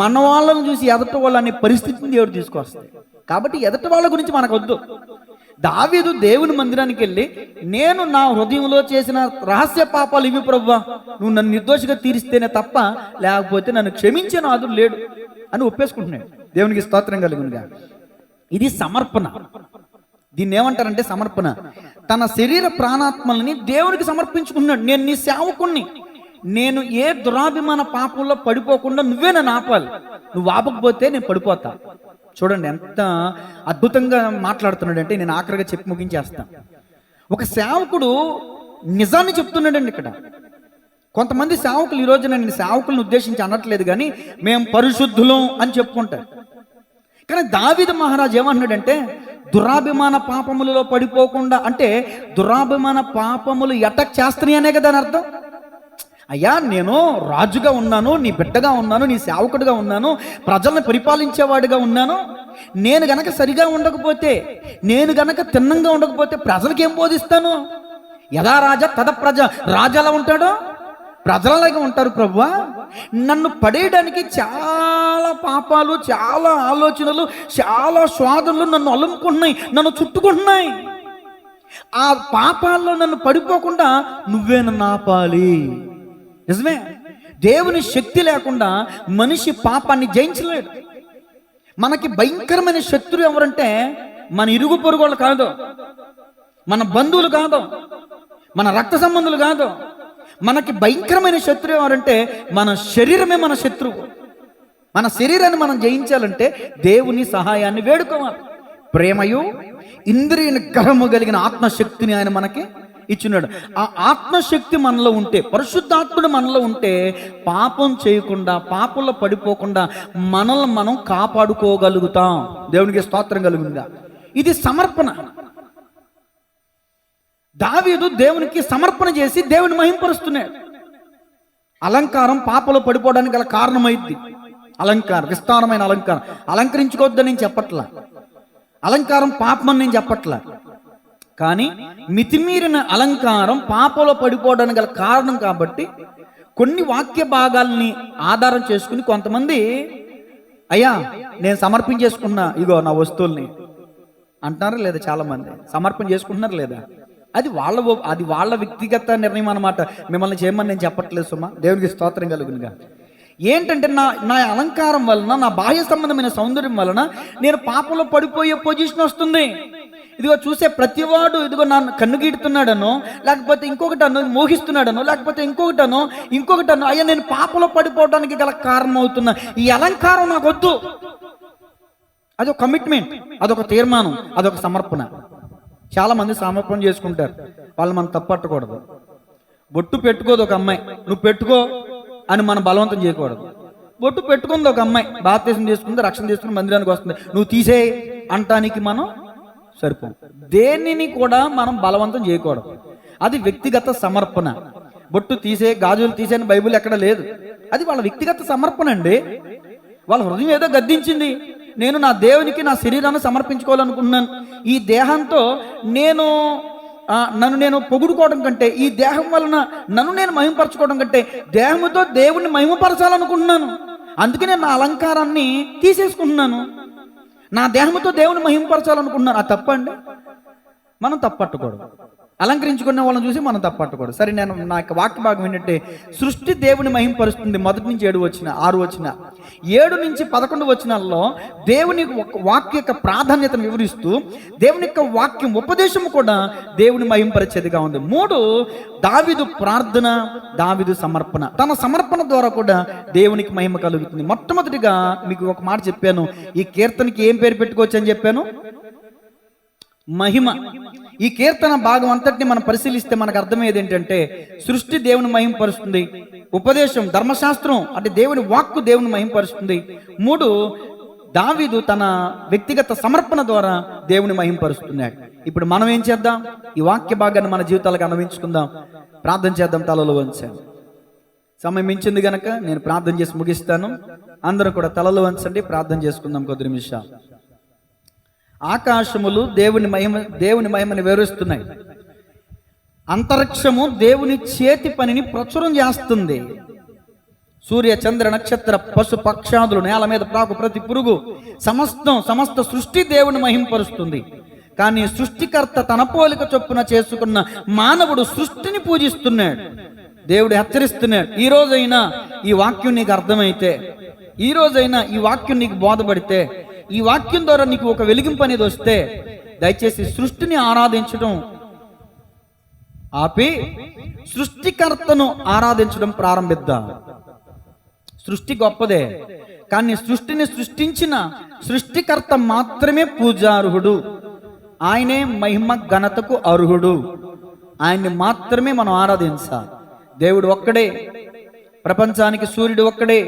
మన వాళ్ళని చూసి ఎదటి వాళ్ళు అనే పరిస్థితిని దేవుడు తీసుకొస్తాయి. కాబట్టి ఎదటి వాళ్ళ గురించి మనకు వద్దు. దావీదు దేవుని మందిరానికి వెళ్ళి, నేను నా హృదయంలో చేసిన రహస్య పాపాలు ఇవి ప్రభువా, నువ్వు నన్ను నిర్దోషిగా తీరిస్తేనే తప్ప లేకపోతే నన్ను క్షమించే నాదుడు లేడు అని ఒప్పేసుకుంటున్నాడు. దేవునికి స్తోత్రం కలుగునుగా. ఇది సమర్పణ. దీన్ని ఏమంటారంటే సమర్పణ. తన శరీర ప్రాణాత్మల్ని దేవునికి సమర్పించుకున్నాడు. నేను నీ సేవకుణ్ణి, నేను ఏ దురాభిమాన పాపంలో పడిపోకుండా నువ్వే నన్ను ఆపాలి, నువ్వు ఆపకపోతే నేను పడిపోతా. చూడండి ఎంత అద్భుతంగా మాట్లాడుతున్నాడు అంటే, నేను ఆఖరిగా చెప్పి ముగించేస్తాను. ఒక సేవకుడు నిజాన్ని చెప్తున్నాడండి ఇక్కడ. కొంతమంది సేవకులు, ఈరోజు నేను సేవకులను ఉద్దేశించి అనట్లేదు కానీ, మేము పరిశుద్ధులం అని చెప్పుకుంటారు. కానీ దావీదు మహారాజు ఏమన్నాడంటే, దురాభిమాన పాపములలో పడిపోకుండా, అంటే దురాభిమాన పాపములు ఎటక్ చేస్తున్నాయి అనే కదా అని అర్థం. అయ్యా, నేను రాజుగా ఉన్నాను, నీ బిడ్డగా ఉన్నాను, నీ సేవకుడిగా ఉన్నాను, ప్రజలను పరిపాలించేవాడిగా ఉన్నాను. నేను గనక సరిగా ఉండకపోతే, నేను గనక తిన్నంగా ఉండకపోతే ప్రజలకి ఏం బోధిస్తాను? యథా రాజా తద ప్రజ. రాజు ఎలా ఉంటాడో ప్రజలలాగా ఉంటారు ప్రభువా. నన్ను పడేయడానికి చాలా పాపాలు, చాలా ఆలోచనలు, చాలా స్వాదులు నన్ను అలుముకుంటున్నాయి, నన్ను చుట్టుకుంటున్నాయి. ఆ పాపాల్లో నన్ను పడిపోకుండా నువ్వే నన్ను ఆపాలి. నిజమే, దేవుని శక్తి లేకుండా మనిషి పాపాన్ని జయించలేడు. మనకి భయంకరమైన శత్రువు ఎవరంటే మన ఇరుగు పొరుగోళ్ళు కాదు, మన బంధువులు కాదు, మన రక్త సంబంధులు కాదు. మనకి భయంకరమైన శత్రువు ఎవరంటే మన శరీరమే మన శత్రువు. మన శరీరాన్ని మనం జయించాలంటే దేవుని సహాయాన్ని వేడుకోవాలి. ప్రేమయు ఇంద్రియ నిగ్రహము కలిగిన ఆత్మశక్తిని ఆయన మనకి ఇచ్చినాడు. ఆ ఆత్మశక్తి మనలో ఉంటే, పరిశుద్ధాత్ముడు మనలో ఉంటే పాపం చేయకుండా, పాపంలో పడిపోకుండా మనల్ని మనం కాపాడుకోగలుగుతాం. దేవునికి స్తోత్రం కలుగుతుందా. ఇది సమర్పణ. దావీదు దేవునికి సమర్పణ చేసి దేవుని మహింపరుస్తున్నాడు. అలంకారం పాపంలో పడిపోవడానికి గల కారణమైంది. అలంకారం, విస్తారమైన అలంకారం. అలంకరించుకోవద్దని నేను చెప్పట్లా, అలంకారం పాపమని నేను చెప్పట్లా. కానీ మితిమీరిన అలంకారం పాపంలో పడిపోవడానికి గల కారణం. కాబట్టి కొన్ని వాక్య భాగాల్ని ఆధారం చేసుకుని కొంతమంది, అయ్యా నేను సమర్పించేసుకున్నా, ఇగో నా వస్తువుల్ని అంటున్నారు లేదా? చాలా మంది సమర్పణ చేసుకుంటున్నారు లేదా? అది వాళ్ళ వ్యక్తిగత నిర్ణయం అన్నమాట. మిమ్మల్ని చేయమని నేను చెప్పట్లేదు సుమా. దేవునికి స్తోత్రం కలుగునుగా. ఏంటంటే నా అలంకారం వలన, నా బాహ్య సంబంధమైన సౌందర్యం వలన నేను పాపంలో పడిపోయే పొజిషన్ వస్తుంది. ఇదిగో చూసే ప్రతివాడు ఇదిగో నన్ను కన్నుగీడుతున్నాడనో, లేకపోతే ఇంకొకటనో మోహిస్తున్నాడనో, లేకపోతే ఇంకొకటనో అయ్యా నేను పాపంలో పడిపోవడానికి గల కారణం అవుతున్నా. ఈ అలంకారం నాకు వద్దు. అదొక కమిట్మెంట్, అదొక తీర్మానం, అదొక సమర్పణ. చాలా మంది సమర్పణ చేసుకుంటారు, వాళ్ళు మనం తప్పట్టకూడదు. బొట్టు పెట్టుకోదు ఒక అమ్మాయి, నువ్వు పెట్టుకో అని మనం బలవంతం చేయకూడదు. బొట్టు పెట్టుకుంది ఒక అమ్మాయి, బాప్తిసం తీసుకుంది, రక్షణ తీసుకుని మందిరానికి వస్తుంది, నువ్వు తీసే అంటానికి మనం సరిపోం. దేనిని కూడా మనం బలవంతం చేయకూడదు. అది వ్యక్తిగత సమర్పణ. బొట్టు తీసే, గాజులు తీసే అని బైబిల్ ఎక్కడ లేదు. అది వాళ్ళ వ్యక్తిగత సమర్పణ అండి. వాళ్ళ హృదయం ఏదో గద్దించింది, నేను నా దేవునికి నా శరీరాన్ని సమర్పించుకోవాలనుకున్నాను. ఈ దేహంతో నన్ను నేను పొగుడుకోవడం కంటే, ఈ దేహం వలన నన్ను నేను మహిమపరచుకోవడం కంటే దేహంతో దేవుణ్ణి మహిమపరచాలనుకుంటున్నాను. అందుకే నేను నా అలంకారాన్ని తీసేసుకుంటున్నాను, నా దేహంతో దేవుని మహిమపరచాలనుకుంటున్నాను. అది తప్పండి, మనం తప్పట్టకూడదు. అలంకరించుకున్న వాళ్ళని చూసి మనం తప్పట్టకూడదు. సరే, నేను నా యొక్క వాక్య భాగం ఏంటంటే, సృష్టి దేవుని మహింపరుస్తుంది. 1 నుంచి 7 వచ్చిన 6 వచ్చిన 7 నుంచి 11 వచనాల్లో దేవుని వాక్య యొక్క ప్రాధాన్యతను వివరిస్తూ దేవుని యొక్క వాక్యం ఉపదేశం కూడా దేవుని మహింపరిచేదిగా ఉంది. 3 దావీదు ప్రార్థన, దావీదు సమర్పణ. తన సమర్పణ ద్వారా కూడా దేవునికి మహిమ కలుగుతుంది. మొట్టమొదటిగా మీకు ఒక మాట చెప్పాను, ఈ కీర్తనకి ఏం పేరు పెట్టుకోవచ్చు అని చెప్పాను? మహిమ. ఈ కీర్తన భాగం అంతటిని మనం పరిశీలిస్తే మనకు అర్థమయ్యేది ఏంటంటే, సృష్టి దేవుని మహింపరుస్తుంది, ఉపదేశం ధర్మశాస్త్రం అంటే దేవుని వాక్కు దేవుని మహింపరుస్తుంది. 3 దావీదు తన వ్యక్తిగత సమర్పణ ద్వారా దేవుని మహింపరుస్తున్నాడు. ఇప్పుడు మనం ఏం చేద్దాం? ఈ వాక్య భాగాన్ని మన జీవితాలకు అన్వయించుకుందాం. ప్రార్థన చేద్దాం. తలలో వంచాను. సమయం మించింది గనక నేను ప్రార్థన చేసి ముగిస్తాను. అందరూ కూడా తలలో వంచండి, ప్రార్థన చేసుకుందాం కొద్ది నిమిషాలు. ఆకాశములు దేవుని మహిమని వివరిస్తున్నాయి. అంతరిక్షము దేవుని చేతి పనిని ప్రచురం చేస్తుంది. సూర్య చంద్ర నక్షత్ర పశు పక్షాదులు, నేల మీద ప్రాకు ప్రతి పురుగు, సమస్త సృష్టి దేవుని మహింపరుస్తుంది. కానీ సృష్టికర్త తన పోలిక చొప్పున చేసుకున్న మానవుడు సృష్టిని పూజిస్తున్నాడు. దేవుడు హెచ్చరిస్తున్నాడు. ఈ రోజైనా ఈ వాక్యం నీకు అర్థమైతే, ఈ రోజైనా ఈ వాక్యం నీకు బోధపడితే, ఈ వాక్యం ద్వారా నీకు ఒక వెలిగింపు అనేది వస్తే, దయచేసి సృష్టిని ఆరాధించడం ఆపి సృష్టికర్తను ఆరాధించడం ప్రారంభిద్దాం. సృష్టి గొప్పదే, కానీ సృష్టిని సృష్టించిన సృష్టికర్త మాత్రమే పూజార్హుడు. ఆయనే మహిమ ఘనతకు అర్హుడు. ఆయన్ని మాత్రమే మనం ఆరాధించాలి. దేవుడు ఒక్కడే. ప్రపంచానికి సూర్యుడు ఒక్కడే,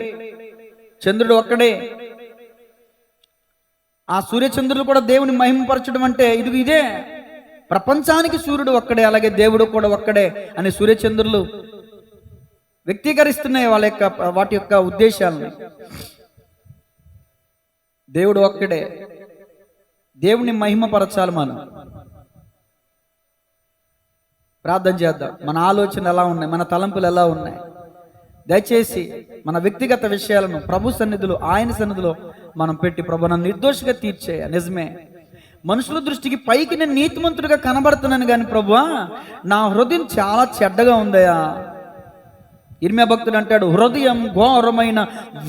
చంద్రుడు ఒక్కడే. ఆ సూర్యచంద్రులు కూడా దేవుని మహిమపరచడం అంటే ఇదే. ప్రపంచానికి సూర్యుడు ఒక్కడే, అలాగే దేవుడు కూడా ఒక్కడే అని సూర్యచంద్రులు వ్యక్తీకరిస్తున్నాయి వాటి యొక్క ఉద్దేశాలను. దేవుడు ఒక్కడే. దేవుని మహిమపరచాలి. మనం ప్రార్థన చేద్దాం. మన ఆలోచనలు ఎలా ఉన్నాయి, మన తలంపులు ఎలా ఉన్నాయి? దయచేసి మన వ్యక్తిగత విషయాలను ప్రభు సన్నిధిలో, ఆయన సన్నిధిలో మనం పెట్టి, ప్రభు నన్ను నిర్దోషిగా తీర్చేయ. నిజమే, మనుషుల దృష్టికి పైకి నేను నీతిమంతుడిగా కనబడుతున్నాను, కానీ ప్రభువా నా హృదయం చాలా చెడ్డగా ఉందయా. ఇర్మియా భక్తుడు అంటాడు, హృదయం ఘోరమైన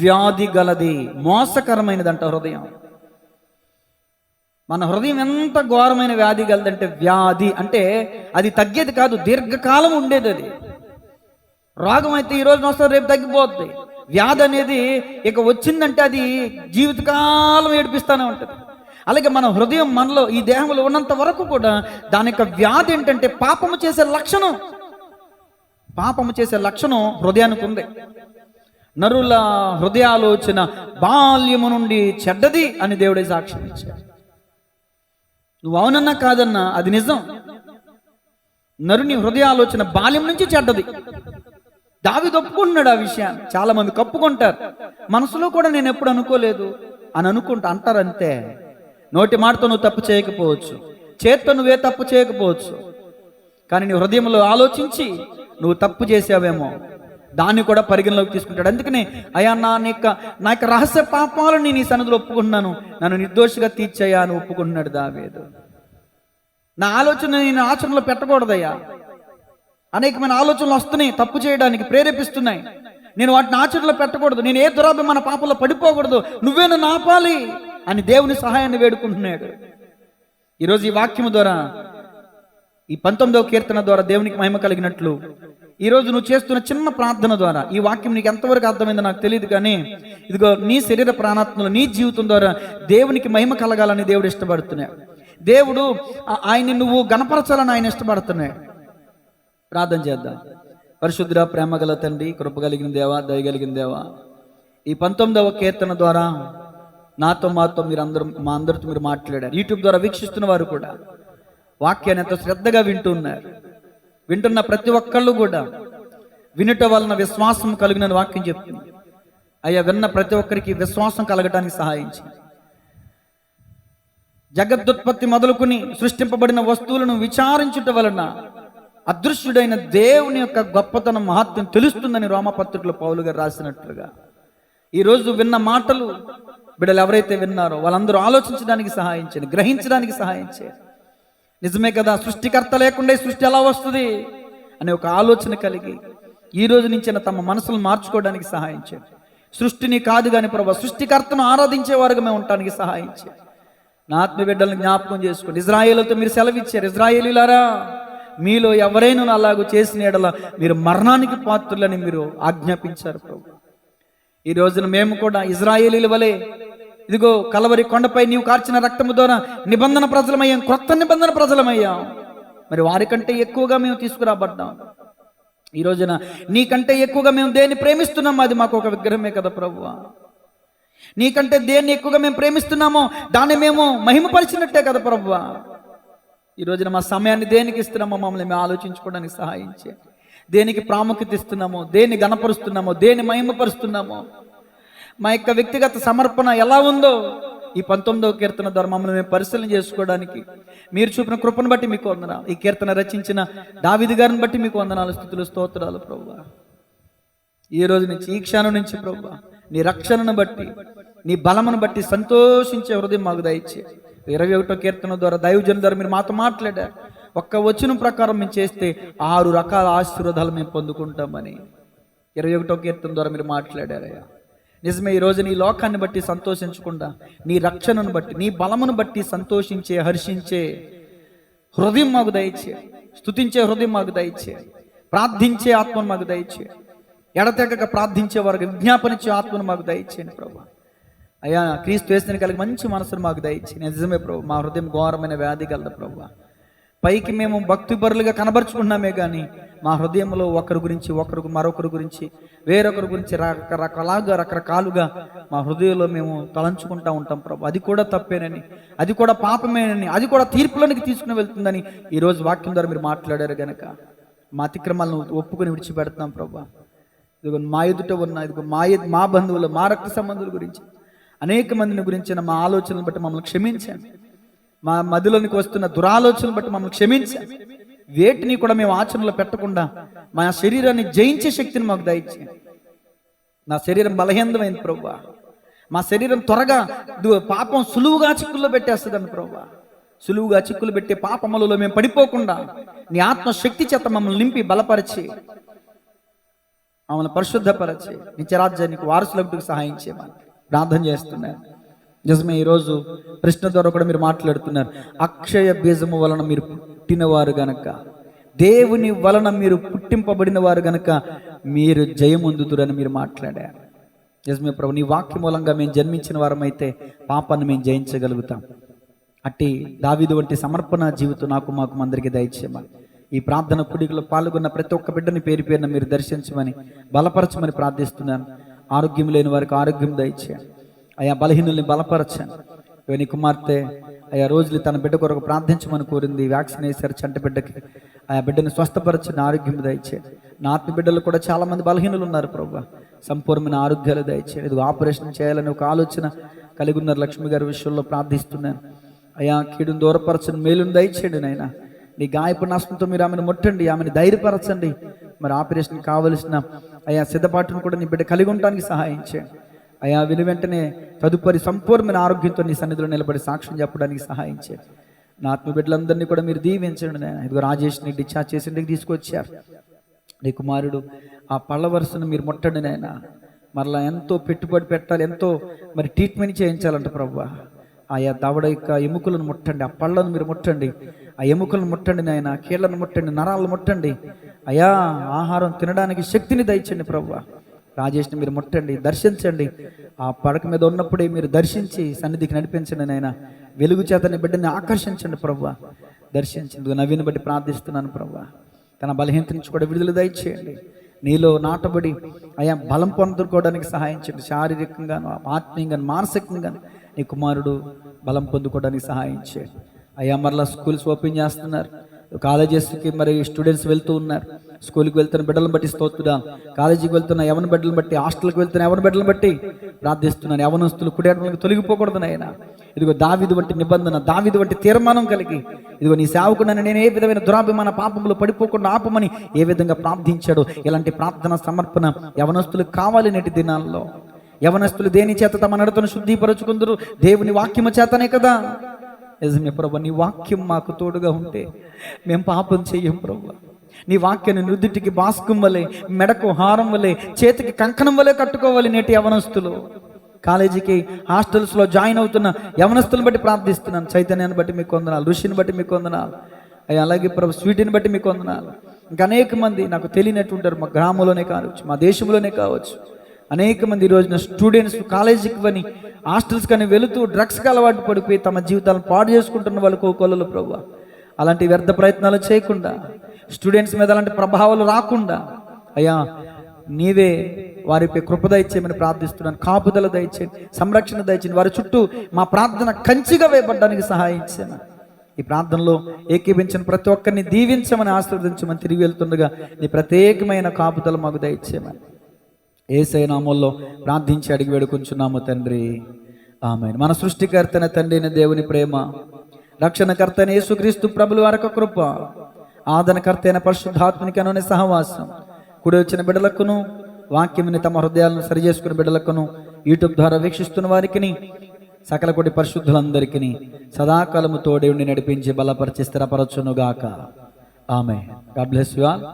వ్యాధి గలది, మోసకరమైనదంట హృదయం. మన హృదయం ఎంత ఘోరమైన వ్యాధి గలదంటే, వ్యాధి అంటే అది తగ్గేది కాదు, దీర్ఘకాలం ఉండేది. అది రోగం అయితే ఈ రోజు వస్తుంది, రేపు తగ్గిపోద్ది. వ్యాధి అనేది ఇక వచ్చిందంటే అది జీవితకాలం ఏడిపిస్తూనే ఉంటుంది. అలాగే మన హృదయం మనలో, ఈ దేహంలో ఉన్నంత వరకు కూడా దాని యొక్క వ్యాధి ఏంటంటే పాపము చేసే లక్షణం. పాపము చేసే లక్షణం హృదయానికి ఉంది. నరుల హృదయాలోచన బాల్యము నుండి చెడ్డది అని దేవుడే సాక్ష్యం ఇచ్చాడు. నువ్వు అవునన్నా కాదన్నా అది నిజం. నరుని హృదయాలోచన బాల్యం నుంచి చెడ్డది. దావీదు ఒప్పుకుంటున్నాడు ఆ విషయాన్ని. చాలా మంది కప్పుకుంటారు. మనసులో కూడా నేను ఎప్పుడు అనుకోలేదు అని అంటారు అంతే. నోటి మాటతో నువ్వు తప్పు చేయకపోవచ్చు, చేత్తో నువ్వే తప్పు చేయకపోవచ్చు, కానీ నీ హృదయంలో ఆలోచించి నువ్వు తప్పు చేసావేమో దాన్ని కూడా పరిగణలోకి తీసుకుంటాడు. అందుకనే అయ్యా నా యొక్క రహస్య పాపాలను నీ సన్నిధిలో ఒప్పుకుంటున్నాను, నన్ను నిర్దోషిగా తీర్చయ్యా అని ఒప్పుకుంటున్నాడు దావీదు. నా ఆలోచన నేను ఆచరణలో పెట్టకూడదయ్యా. అనేకమైన ఆలోచనలు వస్తున్నాయి, తప్పు చేయడానికి ప్రేరేపిస్తున్నాయి. నేను వాటిని ఆచరణలో పెట్టకూడదు, నేను ఏ దురాభిమాన పాపంలో పడిపోకూడదు, నువ్వే నన్ను ఆపాలి అని దేవుని సహాయాన్ని వేడుకుంటున్నాడు. ఈరోజు ఈ వాక్యము ద్వారా, ఈ 19వ కీర్తన ద్వారా దేవునికి మహిమ కలిగినట్లు, ఈరోజు నువ్వు చేస్తున్న చిన్న ప్రార్థన ద్వారా ఈ వాక్యం నీకు ఎంతవరకు అర్థమైందో నాకు తెలియదు, కానీ ఇదిగో నీ శరీర ప్రాణాత్మలో, నీ జీవితం ద్వారా దేవునికి మహిమ కలగాలని దేవుడు ఇష్టపడుతున్నాడు. దేవుడు ఆయన్ని నువ్వు గణపరచాలని ఆయన ఇష్టపడుతున్నాడు. ప్రార్థన చేద్దాం. పరిశుద్ధ ప్రేమ గల తండ్రి, కృప కలిగిన దేవా, దయగలిగిన దేవా, ఈ 19వ కీర్తన ద్వారా నాతో మాతో మా అందరితో మీరు మాట్లాడారు. యూట్యూబ్ ద్వారా వీక్షిస్తున్న వారు కూడా వాక్యాన్ని ఎంతో శ్రద్ధగా వింటున్నారు. వింటున్న ప్రతి ఒక్కళ్ళు కూడా వినుట వలన విశ్వాసం కలిగిన వాక్యం చెప్తుంది. అయ్యా, విన్న ప్రతి ఒక్కరికి విశ్వాసం కలగటానికి సహాయించి, జగద్దుత్పత్తి మొదలుకొని సృష్టింపబడిన వస్తువులను విచారించుట వలన అదృశ్యుడైన దేవుని యొక్క గొప్పతనం, మహత్వం తెలుస్తుందని రోమపత్రికలో పౌలు గారు రాసినట్లుగా, ఈరోజు విన్న మాటలు బిడ్డలు ఎవరైతే విన్నారో వాళ్ళందరూ ఆలోచించడానికి సహాయించండి, గ్రహించడానికి సహాయించండి. నిజమే కదా, సృష్టికర్త లేకుండా ఈ సృష్టి ఎలా వస్తుంది అనే ఒక ఆలోచన కలిగి ఈ రోజు నుంచి తమ మనసులు మార్చుకోవడానికి సహాయం చేయండి. సృష్టిని కాదు కానీ ప్రభా, సృష్టికర్తను ఆరాధించేవారుగా మేము ఉండటానికి సహాయం చేయండి. నా ఆత్మ బిడ్డలను జ్ఞాపకం చేసుకోండి. ఇజ్రాయేలుతో మీరు సెలవిచ్చారు, ఇజ్రాయేలీలారా మీలో ఎవరైనా అలాగూ చేసిన ఎడల మీరు మరణానికి పాత్రులని మీరు ఆజ్ఞాపించారు ప్రభు. ఈ రోజున మేము కూడా ఇజ్రాయేలీల వలె ఇదిగో కలవరి కొండపై నీవు కార్చిన రక్తము ద్వారా నిబంధన ప్రజలమయ్యాం, క్రొత్త నిబంధన ప్రజలమయ్యాం. మరి వారికంటే ఎక్కువగా మేము తీసుకురాబడ్డాం. ఈ రోజున నీకంటే ఎక్కువగా మేము దేన్ని ప్రేమిస్తున్నామో అది మాకు ఒక విగ్రహమే కదా ప్రభువా. నీకంటే దేన్ని ఎక్కువగా మేము ప్రేమిస్తున్నామో దాన్ని మేము మహిమపరిచినట్టే కదా ప్రభువా. ఈ రోజున మా సమయాన్ని దేనికి ఇస్తున్నామో మమ్మల్ని మేము ఆలోచించుకోవడానికి సహాయం చేయండి. దేనికి ప్రాముఖ్యత ఇస్తున్నామో, దేన్ని గణపరుస్తున్నామో, దేన్ని మహిమపరుస్తున్నామో, మా యొక్క వ్యక్తిగత సమర్పణ ఎలా ఉందో ఈ 19వ కీర్తన ద్వారా మమ్మల్ని మేము పరిశీలన చేసుకోవడానికి మీరు చూపిన కృపను బట్టి మీకు వందనాలు. ఈ కీర్తన రచించిన దావీదు గారిని బట్టి మీకు వందనాలు, స్తుతులు, స్తోత్రాలు ప్రభువా. ఈ రోజు నుంచి ఈ క్షణం నుంచి ప్రభువా నీ రక్షణను బట్టి నీ బలమును బట్టి సంతోషించే హృదయం మాకు దయచే. 21వ కీర్తన ద్వారా దైవజనుల ద్వారా మీరు మాతో మాట్లాడారు. ఒక్క వచనం ప్రకారం మేము చేస్తే 6 రకాల ఆశీర్వాదాలు మేము పొందుకుంటామని 21వ కీర్తన ద్వారా మీరు మాట్లాడారయ్యా. నిజమే, ఈ రోజు నీ లోకాన్ని బట్టి సంతోషించకుండా నీ రక్షణను బట్టి నీ బలమును బట్టి సంతోషించే హర్షించే హృదయం మాకు దయచే. స్తుతించే హృదయం మాకు దయచే. ప్రార్థించే ఆత్మను మాకు దయచే. ఎడతెగక ప్రార్థించే వారికి విజ్ఞాపనిచ్చే ఆత్మను మాకు దయచేయండి ప్రభు. అయ్యా, క్రీస్తు యేసుని కలిగి మంచి మనసును మాకు దయచేయండి. నిజమే ప్రభు, మా హృదయం ఘోరమైన వ్యాధి కలదు ప్రభు. పైకి మేము భక్తిపరులుగా కనబరుచుకున్నామే కానీ మా హృదయంలో ఒకరి గురించి మరొకరి గురించి వేరొకరి గురించి రకరకాలుగా మా హృదయంలో మేము తలంచుకుంటూ ఉంటాం ప్రభు. అది కూడా తప్పేనని, అది కూడా పాపమేనని, అది కూడా తీర్పులోనికి తీసుకుని వెళ్తుందని ఈరోజు వాక్యం ద్వారా మీరు మాట్లాడారు గనక మా అతిక్రమాలను ఒప్పుకొని విడిచిపెడుతున్నాం ప్రభు. ఇదిగో మా ఎదుట ఉన్న ఇదిగో మా బంధువులు, మా రక్త సంబంధుల గురించి అనేక మందిని గురించిన మా ఆలోచనలు బట్టి మమ్మల్ని క్షమించండి. మా మదిలోనికి వస్తున్న దురాలోచనలు బట్టి మమ్మల్ని క్షమించండి. వేటిని కూడా మేము ఆచరణలో పెట్టకుండా మా శరీరాన్ని జయించే శక్తిని మాకు దయచేయండి. నా శరీరం బలహీనమైంది ప్రభువా. మా శరీరం త్వరగా పాపం సులువుగా చిక్కుల్లో పెట్టేస్తుందని ప్రభువా. సులువుగా చిక్కులు పెట్టే పాపములలో మేము పడిపోకుండా నీ ఆత్మశక్తి చేత మమ్మల్ని నింపి బలపరిచి మమ్మల్ని పరిశుద్ధపరచి నిత్యరాజ్యానికి వారసులకు సహాయం చేయమని ప్రార్థన చేస్తున్నాను. నిజమే, ఈరోజు ప్రశ్న ద్వారా కూడా మీరు మాట్లాడుతున్నారు. అక్షయ బీజము వలన మీరు పుట్టినవారు గనక, దేవుని వలన మీరు పుట్టింపబడిన వారు గనక మీరు జయముందుతురని మీరు మాట్లాడారు. నిజమే ప్రభు, నీ వాక్య మూలంగా మేము జన్మించిన వారమైతే పాపాన్ని మేము జయించగలుగుతాం. అట్టి దావీదు వంటి సమర్పణ జీవితం మాకు అందరికీ దయచేయమని, ఈ ప్రార్థన కుడికలో పాల్గొన్న ప్రతి ఒక్క బిడ్డని పేరు పేరున మీరు దర్శించమని బలపరచమని ప్రార్థిస్తున్నాను. ఆరోగ్యం లేని వారికి ఆరోగ్యం దయచేయండి. అయా, బలహీనుల్ని బలపరచండి. నీ కుమార్తె ఆయా రోజులు తన బిడ్డ కొరకు ప్రార్థించమని కోరింది. వ్యాక్సిన్ వేశారు చంటి బిడ్డకి. ఆయా బిడ్డను స్వస్థపరచండి, ఆరోగ్యం దయచేయండి. నా ఆత్మ బిడ్డలు కూడా చాలా మంది బలహీనులు ఉన్నారు ప్రభు. సంపూర్ణమైన ఆరోగ్యాలు దయచేయండి. ఇది ఆపరేషన్ చేయాలని ఒక ఆలోచన కలిగి ఉన్నారు. లక్ష్మి గారి విషయంలో ప్రార్థిస్తున్నాను. అయా, కీడును దూరపరచండి, మేలును దయచేయండి. నాయన, నీ గాయపు నష్టంతో మీరు ఆమెను ముట్టండి, ఆమెను ధైర్యపరచండి. మరి ఆపరేషన్ కావలసిన అయా సిద్ధపాటును కూడా నీ బిడ్డ కలిగి ఉండడానికి సహాయం చేయండి. అయా, విని వెంటనే తదుపరి సంపూర్ణమైన ఆరోగ్యంతో నీ సన్నిధిలో నిలబడి సాక్ష్యం చెప్పడానికి సహాయం చేయండి. నా ఆత్మ బిడ్డలందరినీ కూడా మీరు దీవించండి. నేను ఇదిగో రాజేష్ని డిశ్చార్జ్ చేసి ఇంటికి తీసుకొచ్చారు. నీ కుమారుడు ఆ పళ్ళ వరుసను మీరు ముట్టండి నాయన. మరలా ఎంతో పెట్టుబడి పెట్టాలి, ఎంతో మరి ట్రీట్మెంట్ చేయించాలంట ప్రభు. ఆయా దవడ యొక్క ఎముకలను ముట్టండి, ఆ పళ్ళను మీరు ముట్టండి, ఆ ఎముకలను ముట్టండి నాయన, కీళ్లను ముట్టండి, నరాలను ముట్టండి. అయా, ఆహారం తినడానికి శక్తిని దయచండి ప్రభు. రాజేష్ని మీరు ముట్టండి, దర్శించండి. ఆ పడక మీద ఉన్నప్పుడే మీరు దర్శించి సన్నిధికి నడిపించండి నాయన. వెలుగు చేతని బిడ్డని ఆకర్షించండి ప్రభు, దర్శించండి. నవీని బట్టి ప్రార్థిస్తున్నాను ప్రభు. తన బలహీనత నుంచి కూడా విడుదల దయచేయండి. నీలో నాటబడి అయా బలం పొందుకోవడానికి సహాయం చేయండి. శారీరకంగాను, ఆత్మీయంగాను, మానసికంగాను నీ కుమారుడు బలం పొందుకోవడానికి సహాయం చేయండి. అయ్యా, మరలా స్కూల్స్ ఓపెన్ చేస్తున్నారు. కాలేజెస్కి మరి స్టూడెంట్స్ వెళ్తూ ఉన్నారు. స్కూల్కి వెళ్తున్న బిడ్డలను బట్టి స్తోత్రం. కాలేజీకి వెళ్తున్న యవన బిడ్డలను బట్టి, హాస్టల్కి వెళ్తున్న యవన బిడ్డలను బట్టి ప్రార్థిస్తున్నాను. యవనస్తులు కుడియాటలకు తొలగిపోకూడదు నాయన. ఇదిగో దావీదు వంటి నిబంధన, దావీదు వంటి తీర్మానం కలిగి ఇదిగో నీ సేవకుడని నేను ఏ విధమైన దురాభిమాన పాపములు పడిపోకుండా ఆపమని ఏ విధంగా ప్రార్థించాడో ఇలాంటి ప్రార్థన సమర్పణ యవనస్తులకు కావాలి. నేటి దినాల్లో యవనస్తులు దేని చేత తమ నడతను శుద్ధిపరచుకుందరు? దేవుని వాక్యము చేతనే కదా. నిజమే ప్రభు, నీ వాక్యం మాకు తోడుగా ఉంటే మేము పాపం చెయ్యం ప్రభు. నీ వాక్యాన్ని నుదుటికి బాస్కం వలె, మెడకు హారం వలె, చేతికి కంకణం వలె కట్టుకోవాలి. నేటి యవనస్తులు కాలేజీకి హాస్టల్స్లో జాయిన్ అవుతున్న యవనస్తులను బట్టి ప్రార్థిస్తున్నాను. చైతన్యాన్ని బట్టి మీకు వందనాలు, ఋషిని బట్టి మీకు వందనాలు అయ్యా. అలాగే ప్రభు స్వీటిని బట్టి మీకు వందనాలు. ఇంకా అనేక మంది నాకు తెలియనట్టు ఉంటారు, మా గ్రామంలోనే కావచ్చు, మా దేశంలోనే కావచ్చు. అనేక మంది ఈ రోజున స్టూడెంట్స్ కాలేజీకి అని హాస్టల్స్ కానీ వెళుతూ డ్రగ్స్కి అలవాటు పడిపోయి తమ జీవితాలను పాడు చేసుకుంటున్న వాళ్ళు కోకొల్లలు ప్రభు. అలాంటి వ్యర్థ ప్రయత్నాలు చేయకుండా, స్టూడెంట్స్ మీద అలాంటి ప్రభావాలు రాకుండా అయ్యా నీవే వారిపై కృప దయచేయమని ప్రార్థిస్తున్నాను. కాపుదల దయచేయండి, సంరక్షణ దయచేయండి. వారి చుట్టూ మా ప్రార్థన కంచిగా వేయబడ్డానికి సహాయం చేయమని, ఈ ప్రార్థనలో ఏకీభించిన ప్రతి ఒక్కరిని దీవించమని, ఆశీర్వదించమని, తిరిగి వెళ్తుండగా నీ ప్రత్యేకమైన కాపుదల మాకు దయచేయమని యేసయ్య నామములో ప్రార్థించి అడిగి వేడుకుంటున్నాము తండ్రి, ఆమేన్. మన సృష్టికర్తన తండ్రి అయిన దేవుని ప్రేమ, రక్షణకర్త అయిన యేసుక్రీస్తు ప్రభుల వారి యొక్క కృప, ఆదరణకర్త అయిన పరిశుద్ధాత్మనికి అనుని సహవాసం కూడి వచ్చిన బిడ్డలకును, వాక్యముని తమ హృదయాలను సరిచేసుకున్న బిడ్డలకును, యూట్యూబ్ ద్వారా వీక్షిస్తున్న వారికి, సకల కోటి పరిశుద్ధులందరికీ సదాకాలము తోడే ఉండి నడిపించి బలపరిచి స్థిరపరచునుగాక. Amen. God bless you all.